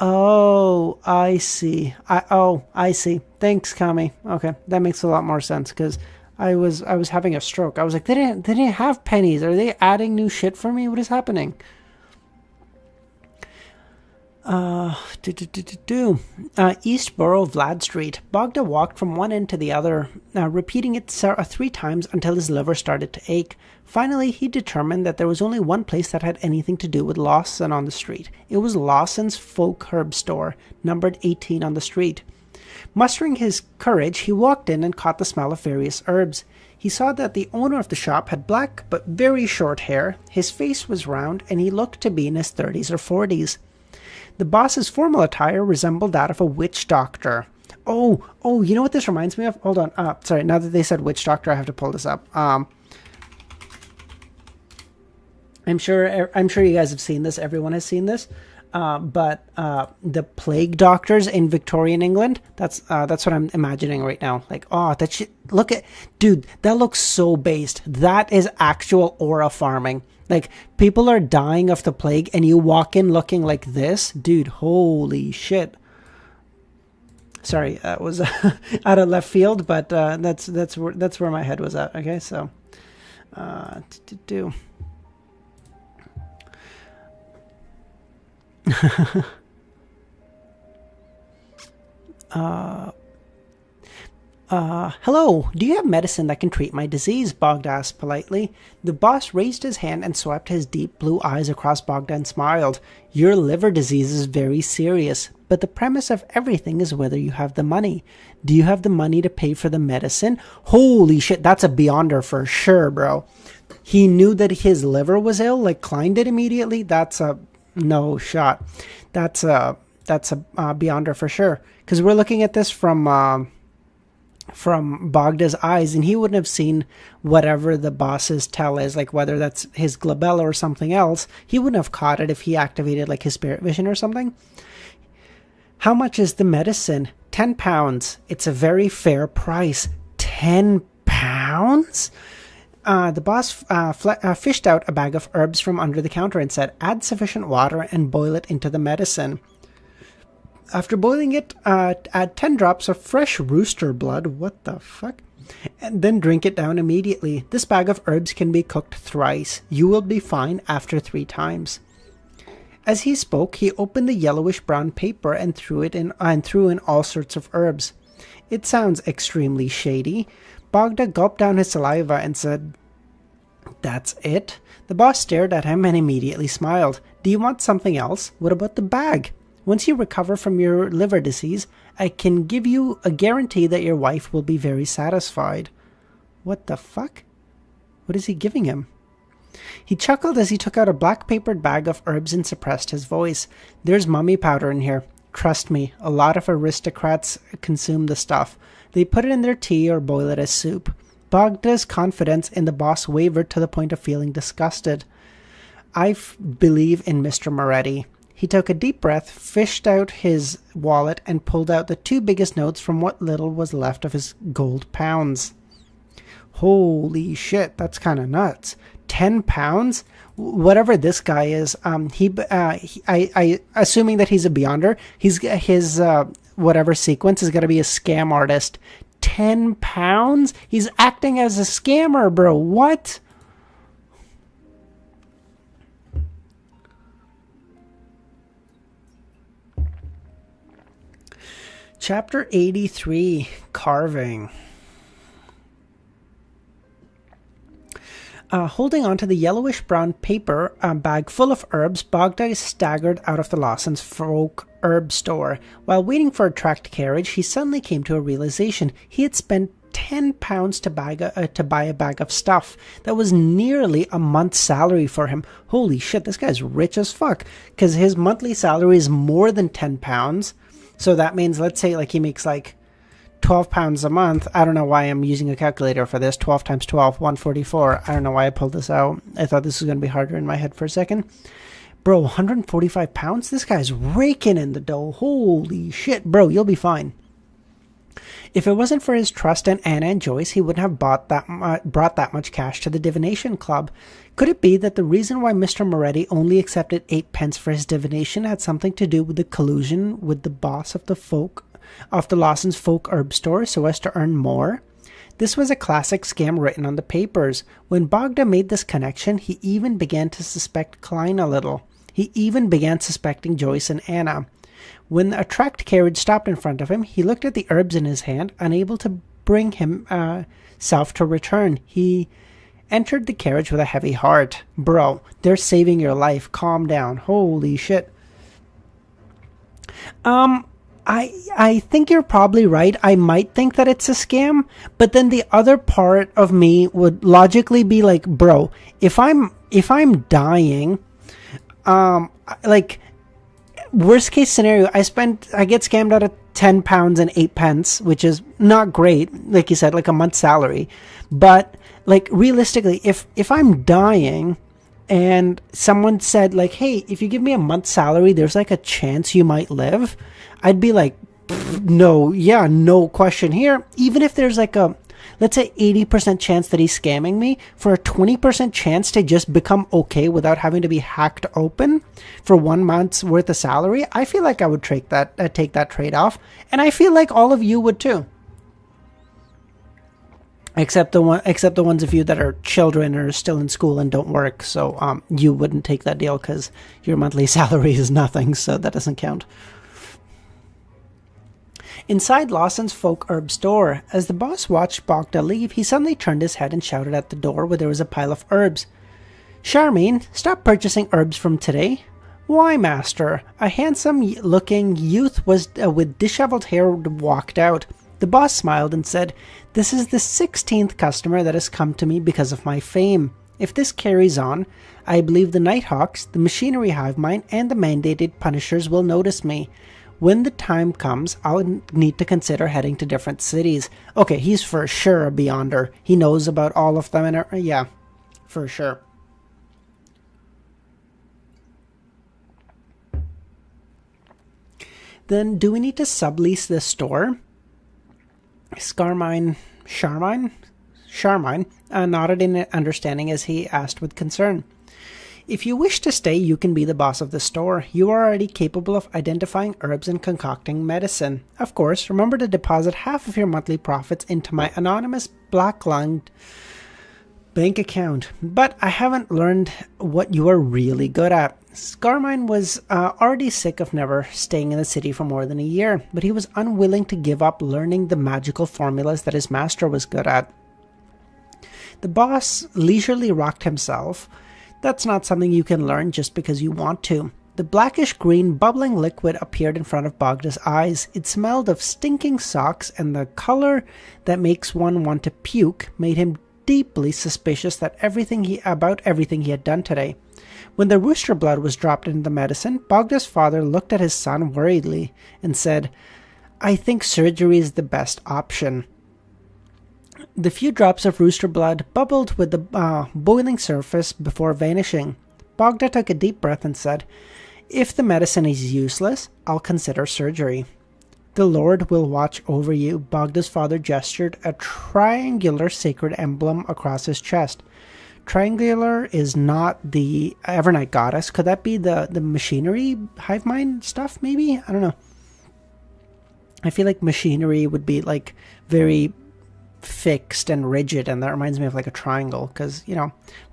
Oh, I see. I see. Thanks, Kami. Okay, that makes a lot more sense because I was having a stroke. I was like, they didn't have pennies. Are they adding new shit for me? What is happening? Eastboro, Vlad Street. Bogda walked from one end to the other, repeating it 3 times until his liver started to ache. Finally, he determined that there was only one place that had anything to do with Lawson on the street. It was Lawson's Folk Herb Store, numbered 18 on the street. Mustering his courage, he walked in and caught the smell of various herbs. He saw that the owner of the shop had black but very short hair, his face was round, and he looked to be in his 30s or 40s. The boss's formal attire resembled that of a witch doctor. Oh, you know what this reminds me of? Hold on. Sorry, now that they said witch doctor, I have to pull this up. I'm sure you guys have seen this. Everyone has seen this. But the plague doctors in Victorian England, that's what I'm imagining right now. Like, oh, that shit, look at, dude, that looks so based. That is actual aura farming. Like, people are dying of the plague and you walk in looking like this. Dude, holy shit. Sorry, that was out of left field, but that's where my head was at. Okay, so hello, do you have medicine that can treat my disease? Bogda asked politely. The boss raised his hand and swept his deep blue eyes across Bogda and smiled. Your liver disease is very serious, but the premise of everything is whether you have the money. Do you have the money to pay for the medicine? Holy shit, that's a beyonder for sure, bro. He knew that his liver was ill, like Klein did immediately. That's a no shot. That's a beyonder for sure. Because we're looking at this from Bogda's eyes, and he wouldn't have seen whatever the boss's tell is, like whether that's his glabella or something else. He wouldn't have caught it if he activated like his spirit vision or something. How much is the medicine? 10 pounds. It's a very fair price. 10 pounds? The boss fished out a bag of herbs from under the counter and said, add sufficient water and boil it into the medicine. After boiling it, add 10 drops of fresh rooster blood. What the fuck? And then drink it down immediately. This bag of herbs can be cooked thrice. You will be fine after 3 times. As he spoke, he opened the yellowish-brown paper and threw in all sorts of herbs. It sounds extremely shady. Bogda gulped down his saliva and said, that's it? The boss stared at him and immediately smiled. Do you want something else? What about the bag? Once you recover from your liver disease, I can give you a guarantee that your wife will be very satisfied. What the fuck? What is he giving him? He chuckled as he took out a black papered bag of herbs and suppressed his voice. There's mummy powder in here. Trust me, a lot of aristocrats consume the stuff. They put it in their tea or boil it as soup. Bogda's confidence in the boss wavered to the point of feeling disgusted. I believe in Mr. Moretti. He took a deep breath, fished out his wallet, and pulled out the 2 biggest notes from what little was left of his gold pounds. Holy shit, that's kind of nuts. 10 pounds? Whatever this guy is, I assuming that he's a Beyonder, his whatever sequence is going to be a scam artist. 10 pounds? He's acting as a scammer, bro. What? Chapter 83, Carving. Holding onto the yellowish-brown paper bag full of herbs, Bogda staggered out of the Lawson's folk herb store. While waiting for a tracked carriage, he suddenly came to a realization. He had spent 10 pounds to buy a bag of stuff. That was nearly a month's salary for him. Holy shit, this guy's rich as fuck. Because his monthly salary is more than 10 pounds. So that means, let's say, like, he makes, like, 12 pounds a month. I don't know why I'm using a calculator for this. 12 times 12, 144. I don't know why I pulled this out. I thought this was going to be harder in my head for a second. Bro, 145 pounds? This guy's raking in the dough. Holy shit. Bro, you'll be fine. If it wasn't for his trust in Anna and Joyce, he wouldn't have brought that much cash to the divination club. Could it be that the reason why Mr. Moretti only accepted 8 pence for his divination had something to do with the collusion with the boss of the Lawson's folk herb store so as to earn more? This was a classic scam written on the papers. When Bogda made this connection, he even began to suspect Klein a little. He even began suspecting Joyce and Anna. When a tracked carriage stopped in front of him, he looked at the herbs in his hand, unable to bring himself to return. He entered the carriage with a heavy heart. Bro, they're saving your life. Calm down. Holy shit. I think you're probably right. I might think that it's a scam, but then the other part of me would logically be like, bro, if I'm dying, like, worst case scenario, I get scammed out of 10 pounds and 8 pence, which is not great, like you said, like a month's salary. But, like, realistically, if I'm dying and someone said, like, hey, if you give me a month's salary, there's like a chance you might live, I'd be like, no, yeah, no question here. Even if there's like a, let's say 80% chance that he's scamming me, for a 20% chance to just become okay without having to be hacked open for 1 month's worth of salary, I feel like I would take that trade-off. And I feel like all of you would too. Except the ones of you that are children or still in school and don't work. So you wouldn't take that deal because your monthly salary is nothing, so that doesn't count. Inside Lawson's folk herb store, as the boss watched Bogda leave, he suddenly turned his head and shouted at the door where there was a pile of herbs. Charmaine, stop purchasing herbs from today. Why, master? A handsome-looking youth was with disheveled hair walked out. The boss smiled and said, "This is the 16th customer that has come to me because of my fame. If this carries on, I believe the Nighthawks, the Machinery Hive Mind, and the mandated Punishers will notice me. When the time comes, I'll need to consider heading to different cities." Okay, he's for sure a Beyonder. He knows about all of them, and yeah, for sure. Then, do we need to sublease this store? Charmine nodded in understanding as he asked with concern. If you wish to stay, you can be the boss of the store. You are already capable of identifying herbs and concocting medicine. Of course, remember to deposit half of your monthly profits into my anonymous black-lunged bank account. But I haven't learned what you are really good at. Scarmine was already sick of never staying in the city for more than a year, but he was unwilling to give up learning the magical formulas that his master was good at. The boss leisurely rocked himself. That's not something you can learn just because you want to. The blackish-green bubbling liquid appeared in front of Bogda's eyes. It smelled of stinking socks, and the color that makes one want to puke made him deeply suspicious that everything he had done today. When the rooster blood was dropped into the medicine, Bogda's father looked at his son worriedly and said, "I think surgery is the best option." The few drops of rooster blood bubbled with the boiling surface before vanishing. Bogda took a deep breath and said, "If the medicine is useless, I'll consider surgery." "The Lord will watch over you." Bogda's father gestured a triangular sacred emblem across his chest. Triangular is not the Evernight goddess. Could that be the machinery hive mind stuff, maybe? I don't know. I feel like machinery would be like very fixed and rigid, and that reminds me of like a triangle, because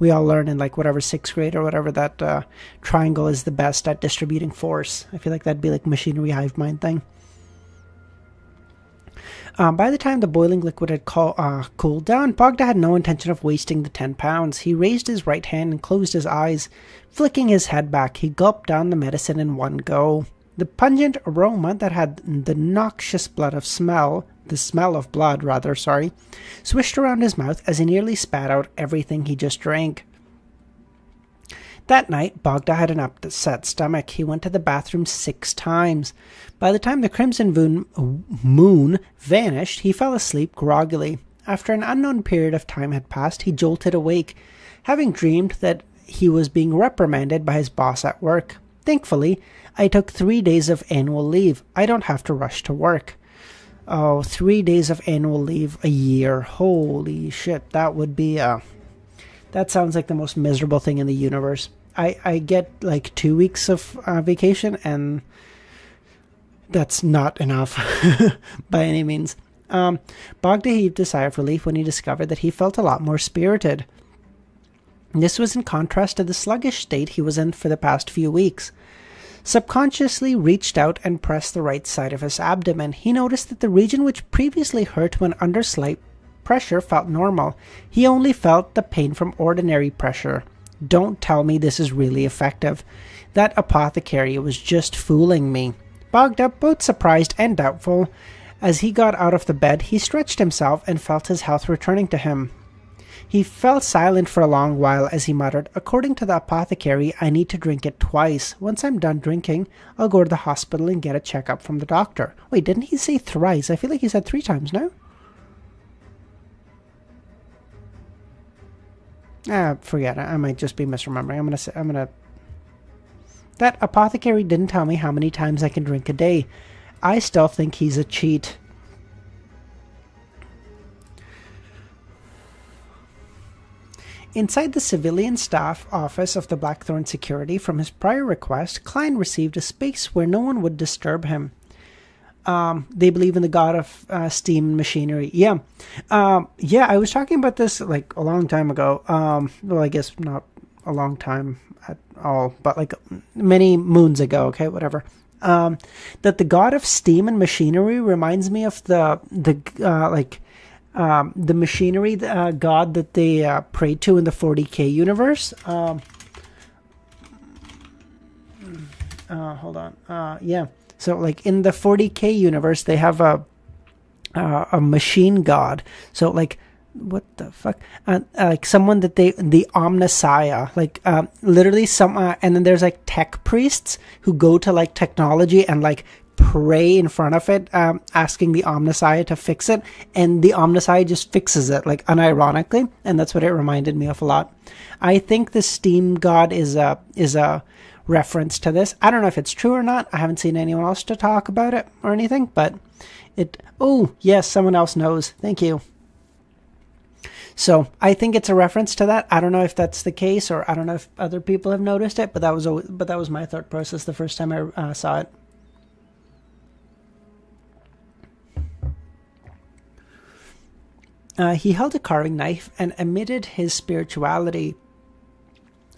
we all learn in like whatever 6th grade or whatever that triangle is the best at distributing force. I feel like that'd be like machinery hive mind thing. By the time the boiling liquid had cooled down, Bogda had no intention of wasting the 10 pounds. He raised his right hand and closed his eyes. Flicking his head back, he gulped down the medicine in one go. The pungent aroma that had the noxious smell of blood, swished around his mouth as he nearly spat out everything he just drank. That night, Bogda had an upset stomach. He went to the bathroom 6 times. By the time the crimson moon vanished, he fell asleep groggily. After an unknown period of time had passed, he jolted awake, having dreamed that he was being reprimanded by his boss at work. "Thankfully, I took 3 days of annual leave. I don't have to rush to work." Oh, 3 days of annual leave a year. Holy shit, that would be that sounds like the most miserable thing in the universe. I get like 2 weeks of vacation, and that's not enough by any means. Bogda heaved a sigh of relief when he discovered that he felt a lot more spirited. This was in contrast to the sluggish state he was in for the past few weeks. Subconsciously reached out and pressed the right side of his abdomen. He noticed that the region which previously hurt when under slight pressure felt normal. He only felt the pain from ordinary pressure. Don't tell me this is really effective. That apothecary was just fooling me. Bogda, both surprised and doubtful, as he got out of the bed, he stretched himself and felt his health returning to him. He fell silent for a long while as he muttered, "According to the apothecary, I need to drink it twice. Once I'm done drinking, I'll go to the hospital and get a checkup from the doctor." Wait, didn't he say thrice? I feel like he said 3 times, no? Forget it. I might just be misremembering. That apothecary didn't tell me how many times I can drink a day. I still think he's a cheat. Inside the civilian staff office of the Blackthorn Security, from his prior request, Klein received a space where no one would disturb him. They believe in the god of steam and machinery. Yeah, I was talking about this like a long time ago. Well, I guess not a long time at all, but like many moons ago. Okay, whatever. That the god of steam and machinery reminds me of the machinery god that they prayed to in the 40K universe. Hold on. Yeah. So like in the 40K universe, they have a machine god. So like, what the fuck? Like someone that the Omnissiah, like literally some, and then there's like tech priests who go to like technology and like pray in front of it, asking the Omnissiah to fix it, and the Omnissiah just fixes it, like unironically, and that's what it reminded me of a lot. I think the steam god is a reference to this. I don't know if it's true or not. I haven't seen anyone else to talk about it or anything, but oh yes, someone else knows. Thank you. So I think it's a reference to that. I don't know if that's the case, or I don't know if other people have noticed it, but that was my thought process the first time I saw it. He held a carving knife and emitted his spirituality.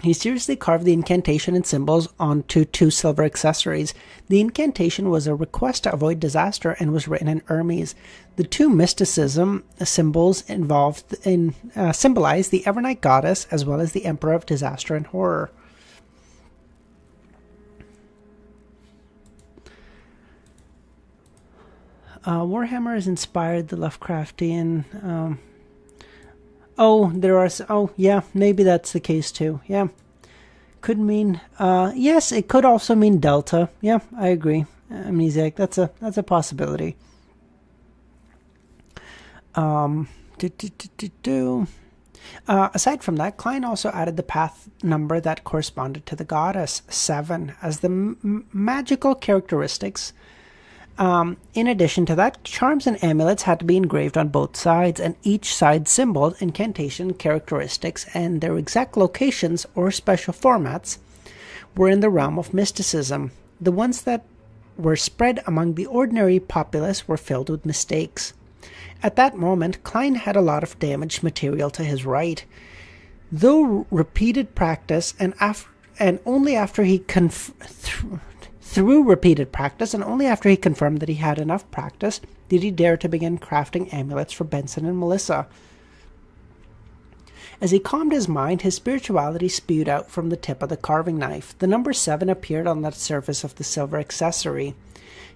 He seriously carved the incantation and symbols onto 2 silver accessories. The incantation was a request to avoid disaster and was written in Hermes. The 2 mysticism symbols symbolize the Evernight goddess as well as the Emperor of Disaster and Horror. Warhammer has inspired the Lovecraftian. Yeah, maybe that's the case too. Yeah, could mean, yes, it could also mean Delta. Yeah, I agree. Amnesiac, that's a possibility. Aside from that, Klein also added the path number that corresponded to the goddess, 7, as the magical characteristics. In addition to that, charms and amulets had to be engraved on both sides, and each side symbol, incantation, characteristics, and their exact locations or special formats were in the realm of mysticism. The ones that were spread among the ordinary populace were filled with mistakes. At that moment, Klein had a lot of damaged material to his right. Though repeated practice and only after he through repeated practice and only after he confirmed that he had enough practice did he dare to begin crafting amulets for Benson and Melissa. As he calmed his mind, his spirituality spewed out from the tip of the carving knife. The number 7 appeared on the surface of the silver accessory.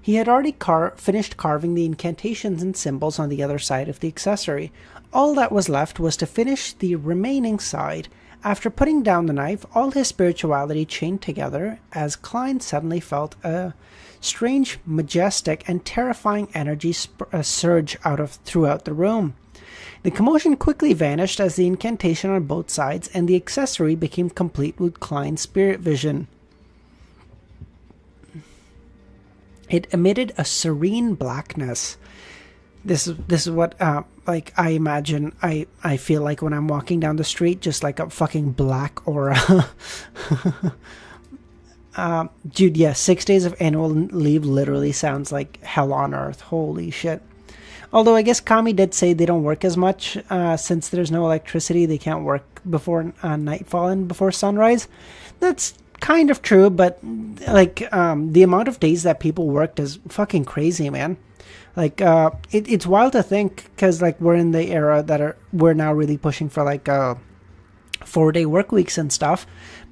He had already finished carving the incantations and symbols on the other side of the accessory. All that was left was to finish the remaining side. After putting down the knife, all his spirituality chained together as Klein suddenly felt a strange, majestic, and terrifying energy surge throughout the room. The commotion quickly vanished as the incantation on both sides and the accessory became complete with Klein's spirit vision. It emitted a serene blackness. This is what like I imagine I feel like when I'm walking down the street, just like a fucking black aura. Dude, yeah, 6 days of annual leave literally sounds like hell on earth. Holy shit. Although I guess Kami did say they don't work as much since there's no electricity. They can't work before nightfall and before sunrise. That's kind of true, but like the amount of days that people worked is fucking crazy, man. Like it's wild to think because like we're in the era that we're now really pushing for like 4-day work weeks and stuff,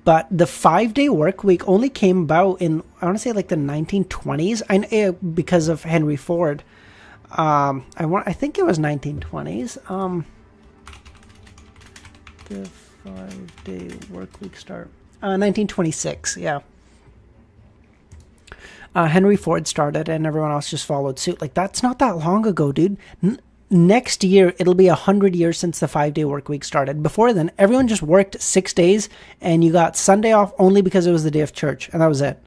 but the 5-day work week only came about in I want to say like the 1920s. Because of Henry Ford. I think it was 1920s. The 5-day work week start. 1926, yeah. Henry Ford started and everyone else just followed suit. Like, that's not that long ago, dude. Next year, it'll be 100 years since the 5-day work week started. Before then, everyone just worked 6 days and you got Sunday off only because it was the day of church. And that was it.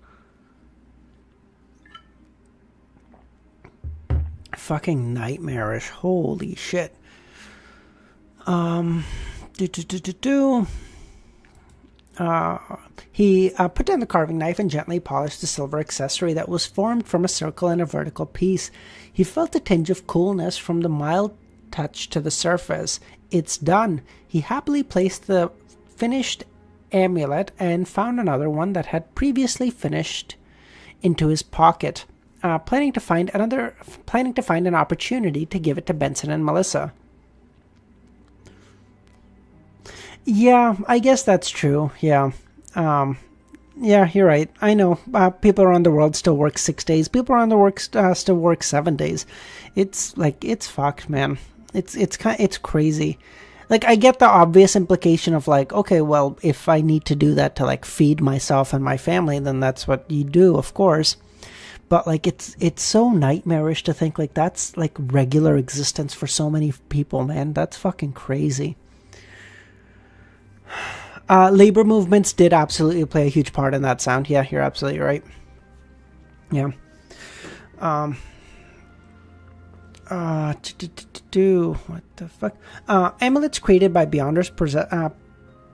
Fucking nightmarish. Holy shit. He put down the carving knife and gently polished the silver accessory that was formed from a circle and a vertical piece. He felt a tinge of coolness from the mild touch to the surface. It's done. He happily placed the finished amulet and found another one that had previously finished into his pocket, planning to find an opportunity to give it to Benson and Melissa. Yeah, I guess that's true. Yeah. Yeah, you're right. I know. People around the world still work 6 days. People around the world still work 7 days. It's like, it's fucked, man. It's crazy. Like, I get the obvious implication of like, okay, well, if I need to do that to like feed myself and my family, then that's what you do, of course. But like, it's so nightmarish to think like that's like regular existence for so many people, man. That's fucking crazy. Labor movements did absolutely play a huge part in that sound. Yeah, you're absolutely right. Yeah. What the fuck? Amulets created by Beyonders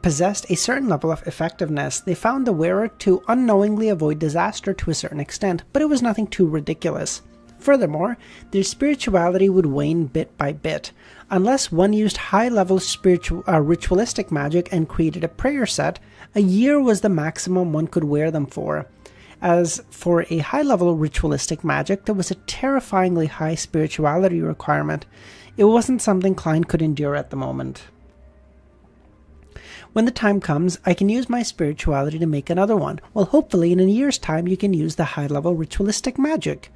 possessed a certain level of effectiveness. They found the wearer to unknowingly avoid disaster to a certain extent, but it was nothing too ridiculous. Furthermore, their spirituality would wane bit by bit. Unless one used high-level ritualistic magic and created a prayer set, a year was the maximum one could wear them for. As for a high-level ritualistic magic, there was a terrifyingly high spirituality requirement. It wasn't something Klein could endure at the moment. When the time comes, I can use my spirituality to make another one. Well, hopefully in a year's time you can use the high-level ritualistic magic.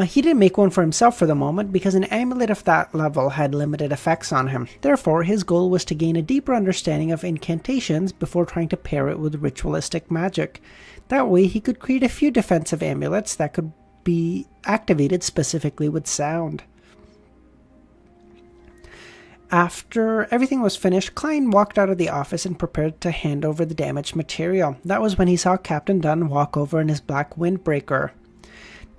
He didn't make one for himself for the moment because an amulet of that level had limited effects on him. Therefore, his goal was to gain a deeper understanding of incantations before trying to pair it with ritualistic magic. That way, he could create a few defensive amulets that could be activated specifically with sound. After everything was finished, Klein walked out of the office and prepared to hand over the damaged material. That was when he saw Captain Dunn walk over in his black windbreaker.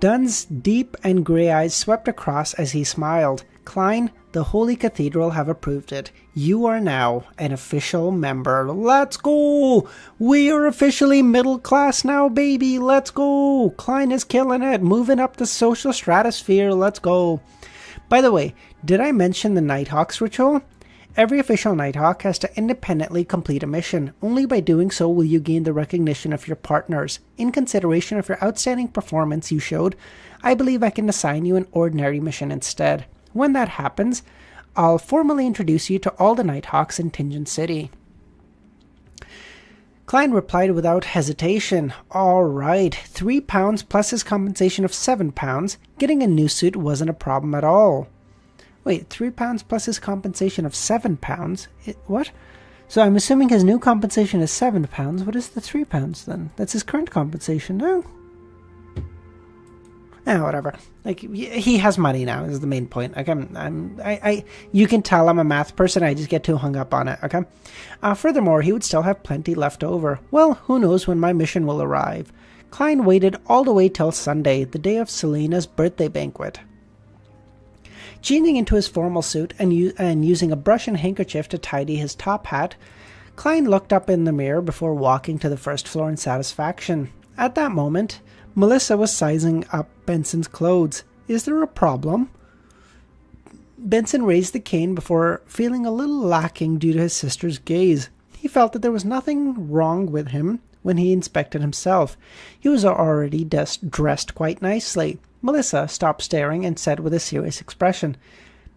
Dunn's deep and grey eyes swept across as he smiled. Klein, the Holy Cathedral have approved it. You are now an official member. Let's go! We are officially middle class now, baby. Let's go! Klein is killing it. Moving up the social stratosphere. Let's go. By the way, did I mention the Nighthawks ritual? Every official Nighthawk has to independently complete a mission. Only by doing so will you gain the recognition of your partners. In consideration of your outstanding performance you showed, I believe I can assign you an ordinary mission instead. When that happens, I'll formally introduce you to all the Nighthawks in Tingeon City. Klein replied without hesitation. All right, £3 plus his compensation of £7. Getting a new suit wasn't a problem at all. Wait, £3 plus his compensation of £7? What? So I'm assuming his new compensation is £7. What is the £3 then? That's his current compensation, no? Whatever. Like, he has money now is the main point. Like, you can tell I'm a math person. I just get too hung up on it. Okay. Furthermore, he would still have plenty left over. Well, who knows when my mission will arrive? Klein waited all the way till Sunday, the day of Selena's birthday banquet. Changing into his formal suit and using a brush and handkerchief to tidy his top hat, Klein looked up in the mirror before walking to the first floor in satisfaction. At that moment, Melissa was sizing up Benson's clothes. Is there a problem? Benson raised the cane before feeling a little lacking due to his sister's gaze. He felt that there was nothing wrong with him when he inspected himself. He was already dressed quite nicely. Melissa stopped staring and said with a serious expression,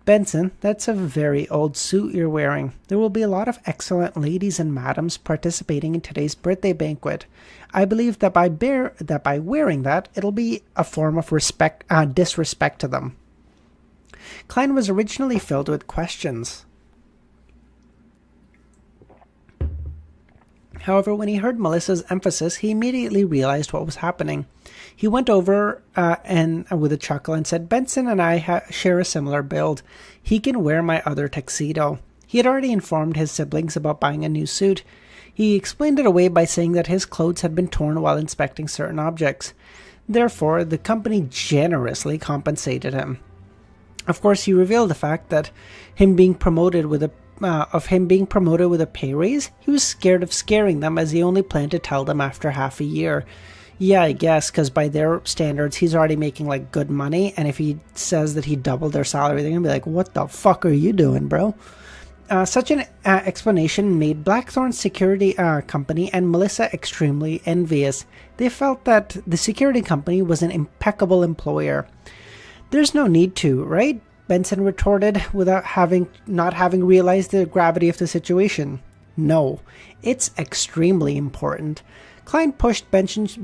Benson, that's a very old suit you're wearing. There will be a lot of excellent ladies and madams participating in today's birthday banquet. I believe that by wearing that, it'll be a form of disrespect to them. Klein was originally filled with questions. However, when he heard Melissa's emphasis, he immediately realized what was happening. He went over and with a chuckle and said, Benson and I share a similar build. He can wear my other tuxedo. He had already informed his siblings about buying a new suit. He explained it away by saying that his clothes had been torn while inspecting certain objects. Therefore, the company generously compensated him. Of course, he revealed the fact that him being promoted with a pay raise, he was scared of scaring them as he only planned to tell them after half a year. Yeah, I guess, because by their standards, he's already making, like, good money, and if he says that he doubled their salary, they're going to be like, what the fuck are you doing, bro? Such an explanation made Blackthorn's security company and Melissa extremely envious. They felt that the security company was an impeccable employer. There's no need to, right? Benson retorted without not having realized the gravity of the situation. No, it's extremely important. Klein pushed Benson's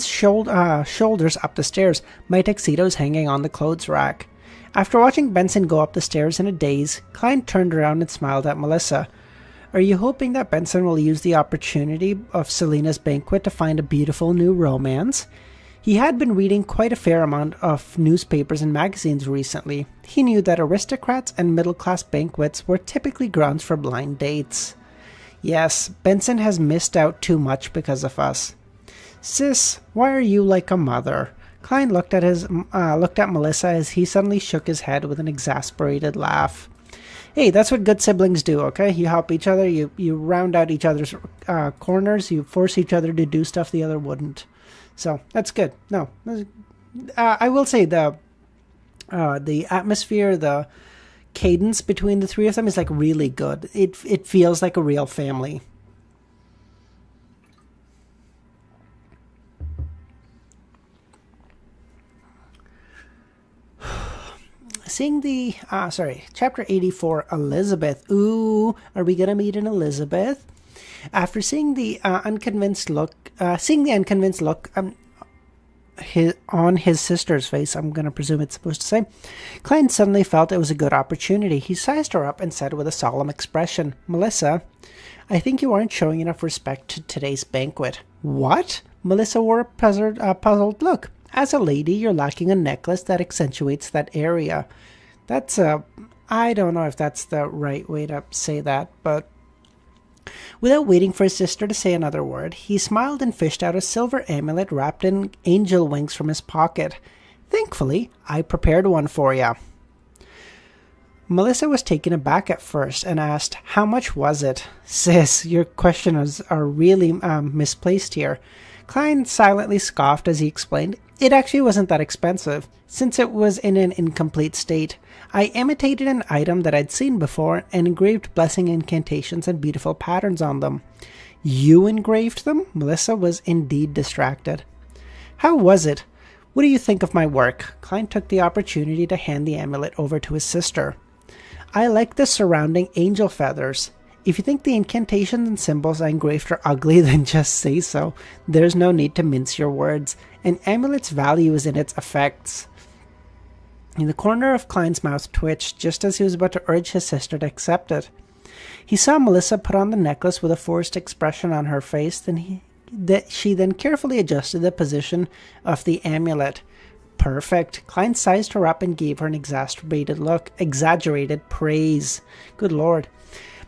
shoulders up the stairs, my tuxedo's hanging on the clothes rack. After watching Benson go up the stairs in a daze, Klein turned around and smiled at Melissa. Are you hoping that Benson will use the opportunity of Selena's banquet to find a beautiful new romance? He had been reading quite a fair amount of newspapers and magazines recently. He knew that aristocrats and middle-class banquets were typically grounds for blind dates. Yes, Benson has missed out too much because of us. Sis, why are you like a mother? Klein looked at Melissa as he suddenly shook his head with an exasperated laugh. Hey, that's what good siblings do, okay? You help each other, you round out each other's corners, you force each other to do stuff the other wouldn't. So, that's good. No, I will say the atmosphere, the cadence between the three of them is like really good. It feels like a real family. Seeing chapter 84, Elizabeth. Ooh, are we gonna meet an Elizabeth? After seeing the unconvinced look on his sister's face, I'm going to presume it's supposed to say, Klein suddenly felt it was a good opportunity. He sized her up and said with a solemn expression, "Melissa, I think you aren't showing enough respect to today's banquet." "What?" Melissa wore a puzzled look. "As a lady, you're lacking a necklace that accentuates that area." I don't know if that's the right way to say that, but without waiting for his sister to say another word, he smiled and fished out a silver amulet wrapped in angel wings from his pocket. "Thankfully, I prepared one for ya." Melissa was taken aback at first and asked, "How much was it?" "Sis, your questions are really misplaced here." Klein silently scoffed as he explained, "It actually wasn't that expensive, since it was in an incomplete state. I imitated an item that I'd seen before and engraved blessing incantations and beautiful patterns on them." "You engraved them?" Melissa was indeed distracted. "How was it? What do you think of my work?" Klein took the opportunity to hand the amulet over to his sister. "I like the surrounding angel feathers. If you think the incantations and symbols I engraved are ugly, then just say so. There's no need to mince your words. An amulet's value is in its effects." In the corner of Klein's mouth twitched just as he was about to urge his sister to accept it. He saw Melissa put on the necklace with a forced expression on her face, she then carefully adjusted the position of the amulet. Perfect. Klein sized her up and gave her an exaggerated praise. Good Lord.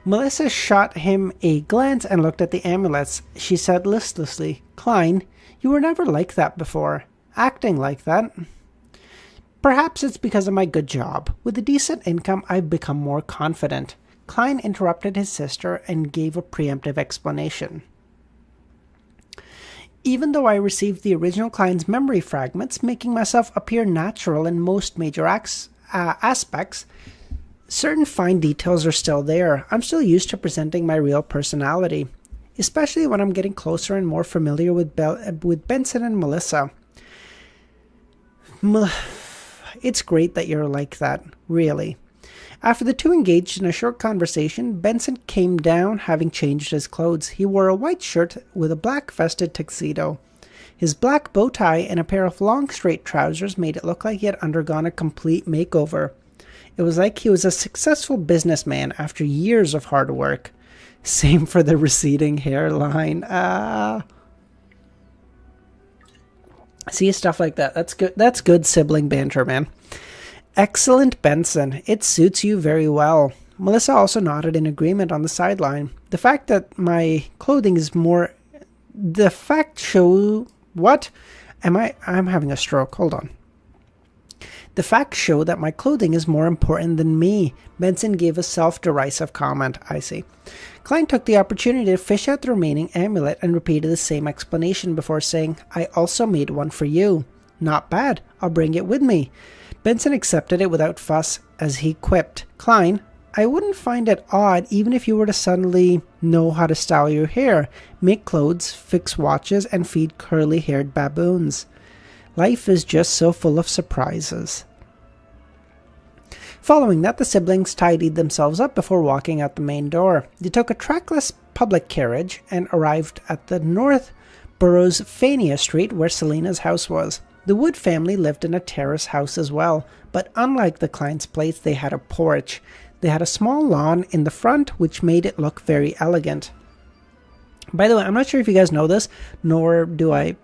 Melissa shot him a glance and looked at the amulets. She said listlessly, "Klein, you were never like that before. Acting like that." "Perhaps it's because of my good job. With a decent income, I've become more confident." Klein interrupted his sister and gave a preemptive explanation. "Even though I received the original Klein's memory fragments, making myself appear natural in most major aspects, certain fine details are still there. I'm still used to presenting my real personality, especially when I'm getting closer and more familiar with Benson and Melissa. It's great that you're like that, really." After the two engaged in a short conversation, Benson came down, having changed his clothes. He wore a white shirt with a black vested tuxedo. His black bow tie and a pair of long straight trousers made it look like he had undergone a complete makeover. It was like he was a successful businessman after years of hard work. Same for the receding hairline. See, stuff like that. That's good. That's good sibling banter, man. "Excellent, Benson. It suits you very well." Melissa also nodded in agreement on the sideline. "The fact that my clothing is more... The fact show... What? I'm having a stroke. Hold on. "The facts show that my clothing is more important than me." Benson gave a self-derisive comment. "I see." Klein took the opportunity to fish out the remaining amulet and repeated the same explanation before saying, "I also made one for you." "Not bad. I'll bring it with me." Benson accepted it without fuss as he quipped, "Klein, I wouldn't find it odd even if you were to suddenly know how to style your hair, make clothes, fix watches, and feed curly-haired baboons. Life is just so full of surprises." Following that, the siblings tidied themselves up before walking out the main door. They took a trackless public carriage and arrived at the North Borough's Fania Street where Selena's house was. The Wood family lived in a terrace house as well, but unlike the Klein's place, they had a porch. They had a small lawn in the front, which made it look very elegant. By the way, I'm not sure if you guys know this, nor do I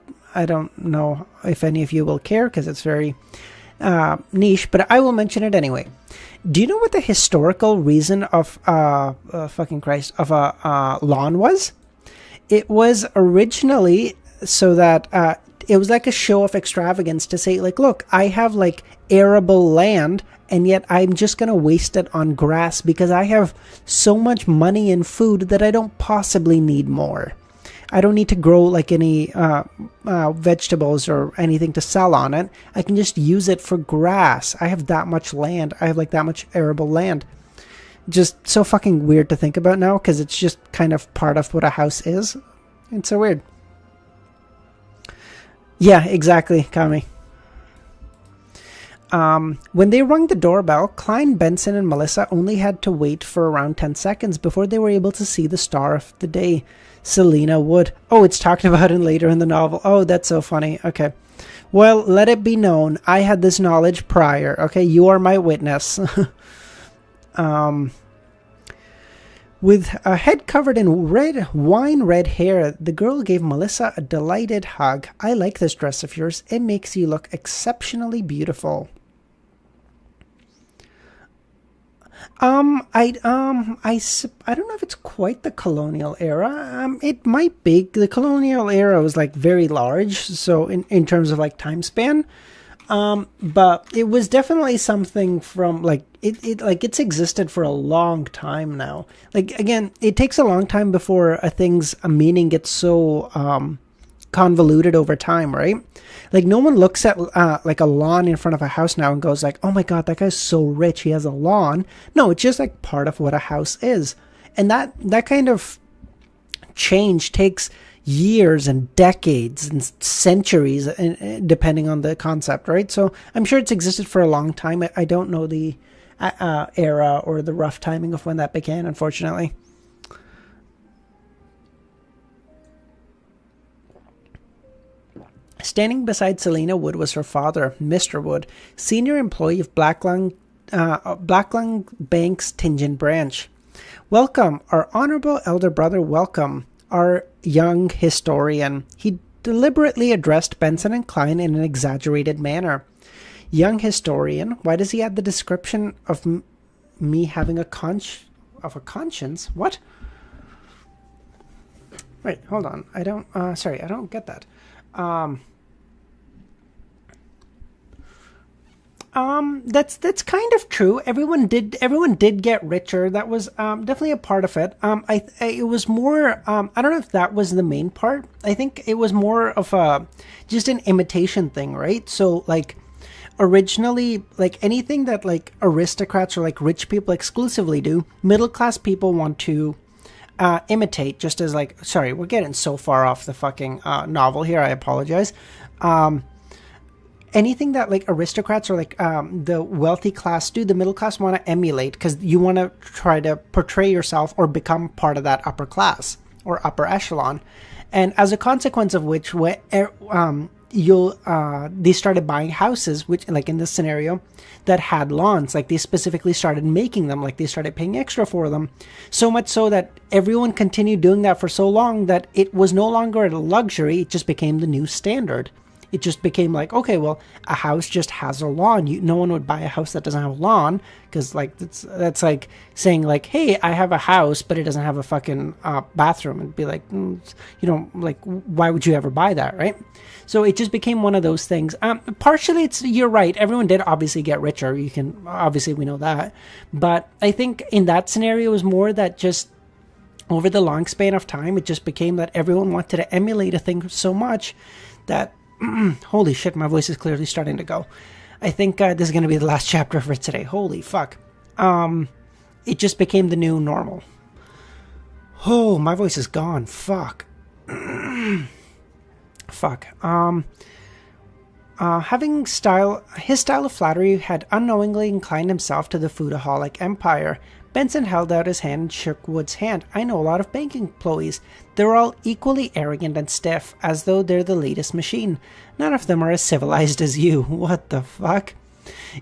don't know if any of you will care because it's very niche, but I will mention it anyway. Do you know what the historical reason of a lawn was? It was originally so that it was like a show of extravagance to say, like, look, I have like arable land and yet I'm just going to waste it on grass because I have so much money and food that I don't possibly need more. I don't need to grow like any vegetables or anything to sell on it. I can just use it for grass. I have that much land. I have like that much arable land. Just so fucking weird to think about now because it's just kind of part of what a house is. It's so weird. Yeah, exactly, Kami. When they rung the doorbell, Klein, Benson, and Melissa only had to wait for around 10 seconds before they were able to see the star of the day, Selena Wood. Oh, it's talked about it later in the novel. Oh, that's so funny. Okay. Well, let it be known, I had this knowledge prior. Okay, you are my witness. With a head covered in wine red hair, the girl gave Melissa a delighted hug. I like this dress of yours. It makes you look exceptionally beautiful. I don't know if it's quite the colonial era. It might be. The colonial era was like very large, so in terms of like time span. But it was definitely something from like it's existed for a long time now. Like again, it takes a long time before a thing's meaning gets so convoluted over time, right? Like no one looks at like a lawn in front of a house now and goes like, oh my god, that guy's so rich, he has a lawn. No, it's just like part of what a house is. And that kind of change takes years and decades and centuries, depending on the concept, right? So I'm sure it's existed for a long time. I don't know the era or the rough timing of when that began, unfortunately. Standing beside Selena Wood was her father, Mr. Wood, senior employee of Blacklung Bank's Tingen branch. Welcome, our honorable elder brother, welcome, our young historian. He deliberately addressed Benson and Klein in an exaggerated manner. Young historian, why does he add the description of me having a conscience? What? Wait, hold on. I don't get that. That's kind of true. Everyone did get richer. That was definitely a part of it. It was more. I don't know if that was the main part. I think it was more of just an imitation thing, right? So like originally, like anything that like aristocrats or like rich people exclusively do, middle class people want to imitate. Just as like, sorry, we're getting so far off the fucking novel here. I apologize. Anything that like aristocrats or like the wealthy class do, the middle class want to emulate because you want to try to portray yourself or become part of that upper class or upper echelon. And as a consequence of which, they started buying houses, which like in this scenario, that had lawns. Like they specifically started making them, like they started paying extra for them. So much so that everyone continued doing that for so long that it was no longer a luxury, it just became the new standard. It just became like, okay, well, a house just has a lawn. No one would buy a house that doesn't have a lawn because, like, that's like saying, like, hey, I have a house, but it doesn't have a fucking bathroom. It'd be like, like, why would you ever buy that, right? So it just became one of those things. Partially, you're right. Everyone did obviously get richer. Obviously, we know that. But I think in that scenario, it was more that just over the long span of time, it just became that everyone wanted to emulate a thing so much that holy shit, my voice is clearly starting to go. I think this is going to be the last chapter for today. Holy fuck. It just became the new normal. Oh, my voice is gone. Fuck. Fuck. His style of flattery had unknowingly inclined himself to the foodaholic empire. Benson held out his hand and shook Wood's hand. I know a lot of bank employees. They're all equally arrogant and stiff, as though they're the latest machine. None of them are as civilized as you. What the fuck?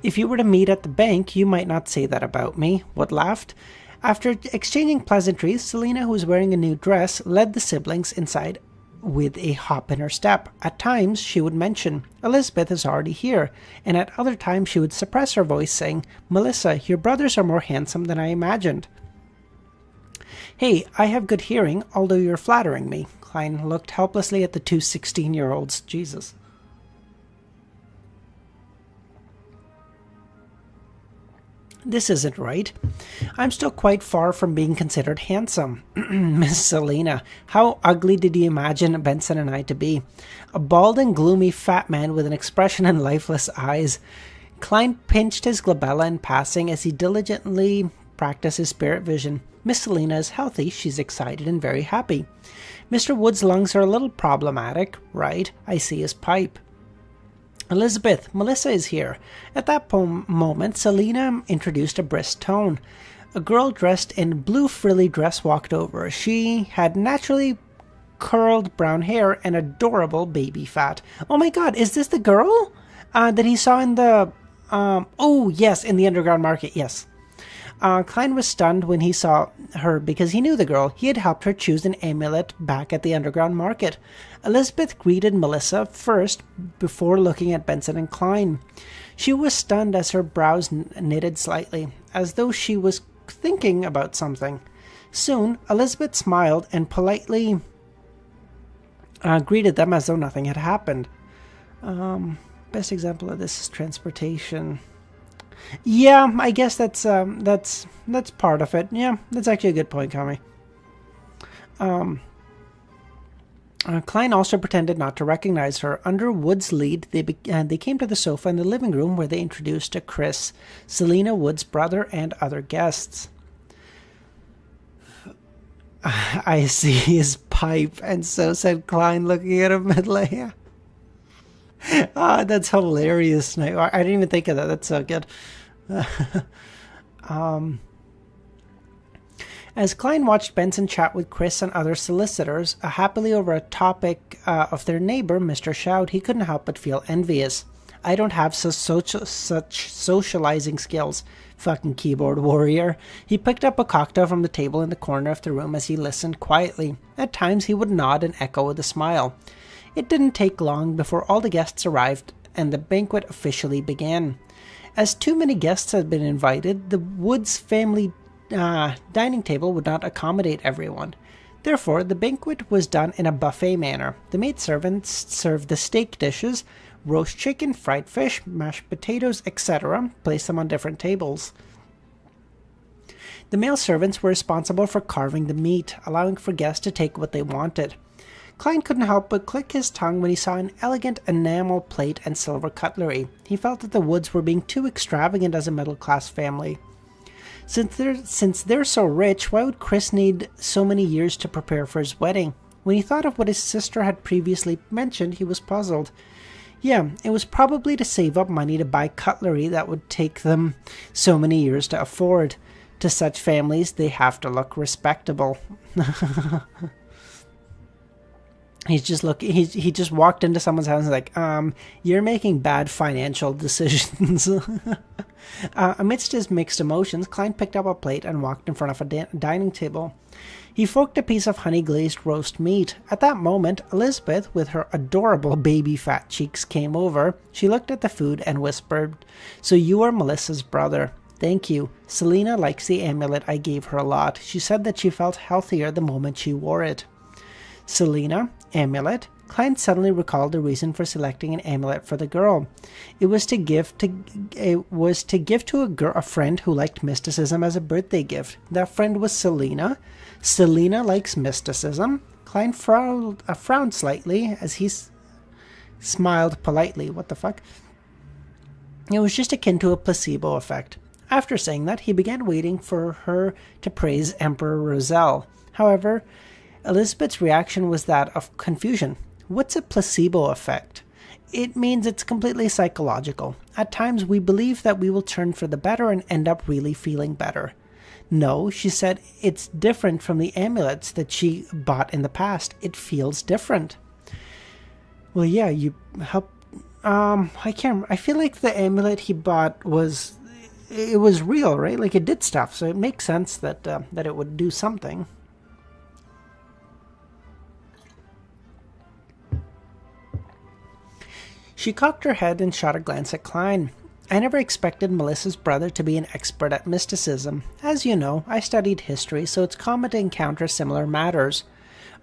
If you were to meet at the bank, you might not say that about me, Wood laughed. After exchanging pleasantries, Selena, who was wearing a new dress, led the siblings inside with a hop in her step. At times, she would mention, Elizabeth is already here, and at other times she would suppress her voice, saying, Melissa, your brothers are more handsome than I imagined. Hey, I have good hearing, although you're flattering me. Klein looked helplessly at the two 16-year-olds. Jesus. This isn't right. I'm still quite far from being considered handsome. Miss Selena, how ugly did you imagine Benson and I to be? A bald and gloomy fat man with an expression and lifeless eyes. Klein pinched his glabella in passing as he diligently practiced his spirit vision. Miss Selena is healthy, she's excited and very happy. Mr. Wood's lungs are a little problematic, right? I see his pipe. Elizabeth, Melissa is here. At that moment, Selena introduced a brisk tone. A girl dressed in blue frilly dress walked over. She had naturally curled brown hair and adorable baby fat. Oh my god, is this the girl that he saw in the... oh, yes, in the underground market, yes. Klein was stunned when he saw her because he knew the girl. He had helped her choose an amulet back at the underground market. Elizabeth greeted Melissa first before looking at Benson and Klein. She was stunned as her brows knitted slightly, as though she was thinking about something. Soon, Elizabeth smiled and politely greeted them as though nothing had happened. Best example of this is transportation. Yeah, I guess that's part of it. Yeah, that's actually a good point, Kami. Klein also pretended not to recognize her. Under Wood's lead, they came to the sofa in the living room where they introduced to Chris, Selena Wood's brother, and other guests. I see his pipe, and so said Klein, looking at him at Leia. That's hilarious. I didn't even think of that. That's so good. As Klein watched Benson chat with Chris and other solicitors, happily over a topic of their neighbor, Mr. Shout, he couldn't help but feel envious. I don't have such socializing skills, fucking keyboard warrior. He picked up a cocktail from the table in the corner of the room as he listened quietly. At times he would nod and echo with a smile. It didn't take long before all the guests arrived and the banquet officially began. As too many guests had been invited, the Woods family dining table would not accommodate everyone. Therefore, the banquet was done in a buffet manner. The maidservants served the steak dishes, roast chicken, fried fish, mashed potatoes, etc., placed them on different tables. The male servants were responsible for carving the meat, allowing for guests to take what they wanted. Klein couldn't help but click his tongue when he saw an elegant enamel plate and silver cutlery. He felt that the Woods were being too extravagant as a middle-class family. Since they're so rich, why would Chris need so many years to prepare for his wedding? When he thought of what his sister had previously mentioned, he was puzzled. Yeah, it was probably to save up money to buy cutlery that would take them so many years to afford. To such families, they have to look respectable. He's just looking. He just walked into someone's house and was like, you're making bad financial decisions. Amidst his mixed emotions, Klein picked up a plate and walked in front of a dining table. He forked a piece of honey-glazed roast meat. At that moment, Elizabeth, with her adorable baby fat cheeks, came over. She looked at the food and whispered, "So you are Melissa's brother. Thank you. Selena likes the amulet I gave her a lot. She said that she felt healthier the moment she wore it." Selena, amulet. Klein suddenly recalled the reason for selecting an amulet for the girl. It was to give to a friend who liked mysticism as a birthday gift. That friend was Selena. Selena likes mysticism. Klein frowned slightly as he smiled politely. What the fuck? It was just akin to a placebo effect. After saying that, he began waiting for her to praise Emperor Roselle. However, Elizabeth's reaction was that of confusion. What's a placebo effect? It means it's completely psychological. At times we believe that we will turn for the better and end up really feeling better. No, she said, it's different from the amulets that she bought in the past. It feels different. Well, yeah, you help. I can't. I feel like the amulet he bought was real, right? Like it did stuff, so it makes sense that it would do something. She cocked her head and shot a glance at Klein. I never expected Melissa's brother to be an expert at mysticism. As you know, I studied history, so it's common to encounter similar matters.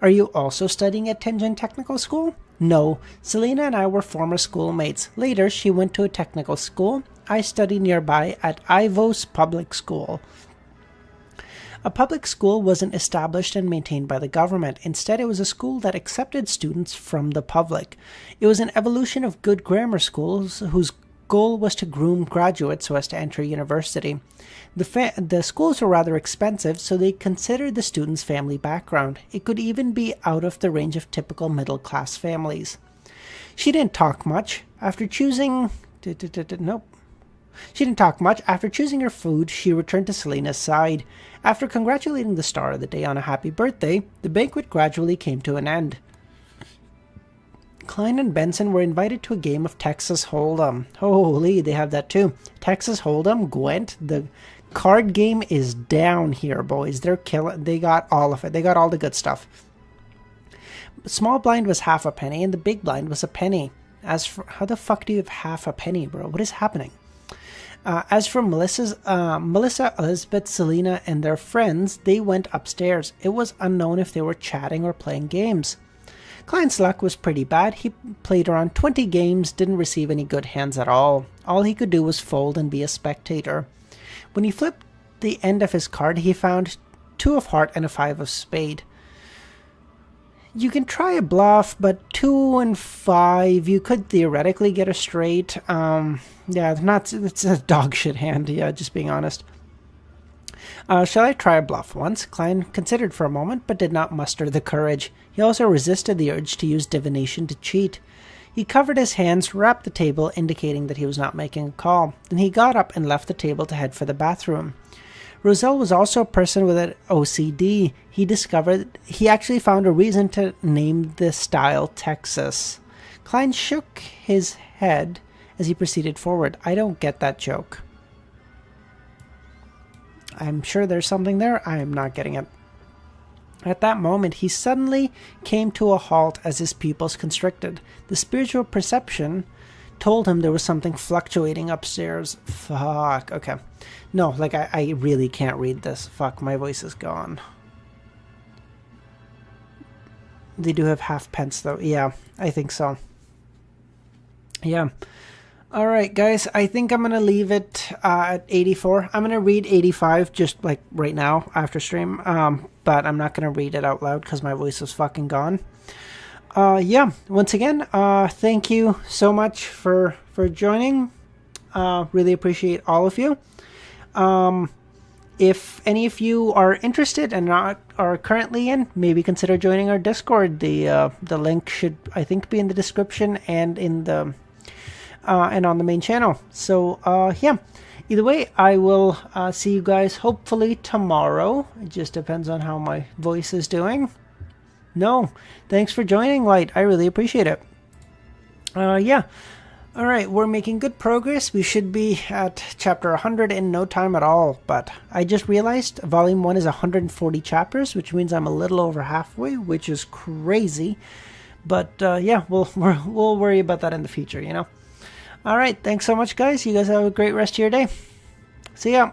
Are you also studying at Tianjin Technical School? No, Selena and I were former schoolmates. Later, she went to a technical school. I studied nearby at Ivos Public School. A public school wasn't established and maintained by the government. Instead, it was a school that accepted students from the public. It was an evolution of good grammar schools whose goal was to groom graduates so as to enter university. The schools were rather expensive, so they considered the students' family background. It could even be out of the range of typical middle-class families. She didn't talk much. After choosing... Nope. She didn't talk much. After choosing her food, she returned to Selena's side. After congratulating the star of the day on a happy birthday, the banquet gradually came to an end. Klein and Benson were invited to a game of Texas Hold'em. Holy, they have that too. Texas Hold'em, Gwent, the card game is down here, boys. They're killing. They got all of it. They got all the good stuff. Small blind was half a penny, and the big blind was a penny. As for how the fuck do you have half a penny, bro? What is happening? As for Melissa, Elizabeth, Selena, and their friends, they went upstairs. It was unknown if they were chatting or playing games. Klein's luck was pretty bad. He played around 20 games, didn't receive any good hands at all. All he could do was fold and be a spectator. When he flipped the end of his card, he found 2 of heart and a 5 of spade. You can try a bluff, but 2 and 5, you could theoretically get a straight. It's a dog shit hand, yeah, just being honest. Shall I try a bluff once? Klein considered for a moment, but did not muster the courage. He also resisted the urge to use divination to cheat. He covered his hands, rapped the table, indicating that he was not making a call. Then he got up and left the table to head for the bathroom. Roselle was also a person with an OCD. He actually found a reason to name the style Texas. Klein shook his head as he proceeded forward. I don't get that joke. I'm sure there's something there. I am not getting it. At that moment, he suddenly came to a halt as his pupils constricted. The spiritual perception told him there was something fluctuating upstairs. Fuck. Okay. No, like, I really can't read this. Fuck, my voice is gone. They do have half pence, though. Yeah, I think so. Yeah. All right, guys, I think I'm going to leave it at 84. I'm going to read 85 just like right now after stream, but I'm not going to read it out loud because my voice is fucking gone. Yeah, once again, thank you so much for joining. Really appreciate all of you. If any of you are interested and are currently in, maybe consider joining our Discord. The link should, I think, be in the description and in the... and on the main channel. So, yeah. Either way, I will see you guys hopefully tomorrow. It just depends on how my voice is doing. No, thanks for joining, Light. I really appreciate it. Yeah. Alright, we're making good progress. We should be at chapter 100 in no time at all. But I just realized volume 1 is 140 chapters, which means I'm a little over halfway, which is crazy. But, yeah, we'll worry about that in the future, you know. All right. Thanks so much, guys. You guys have a great rest of your day. See ya.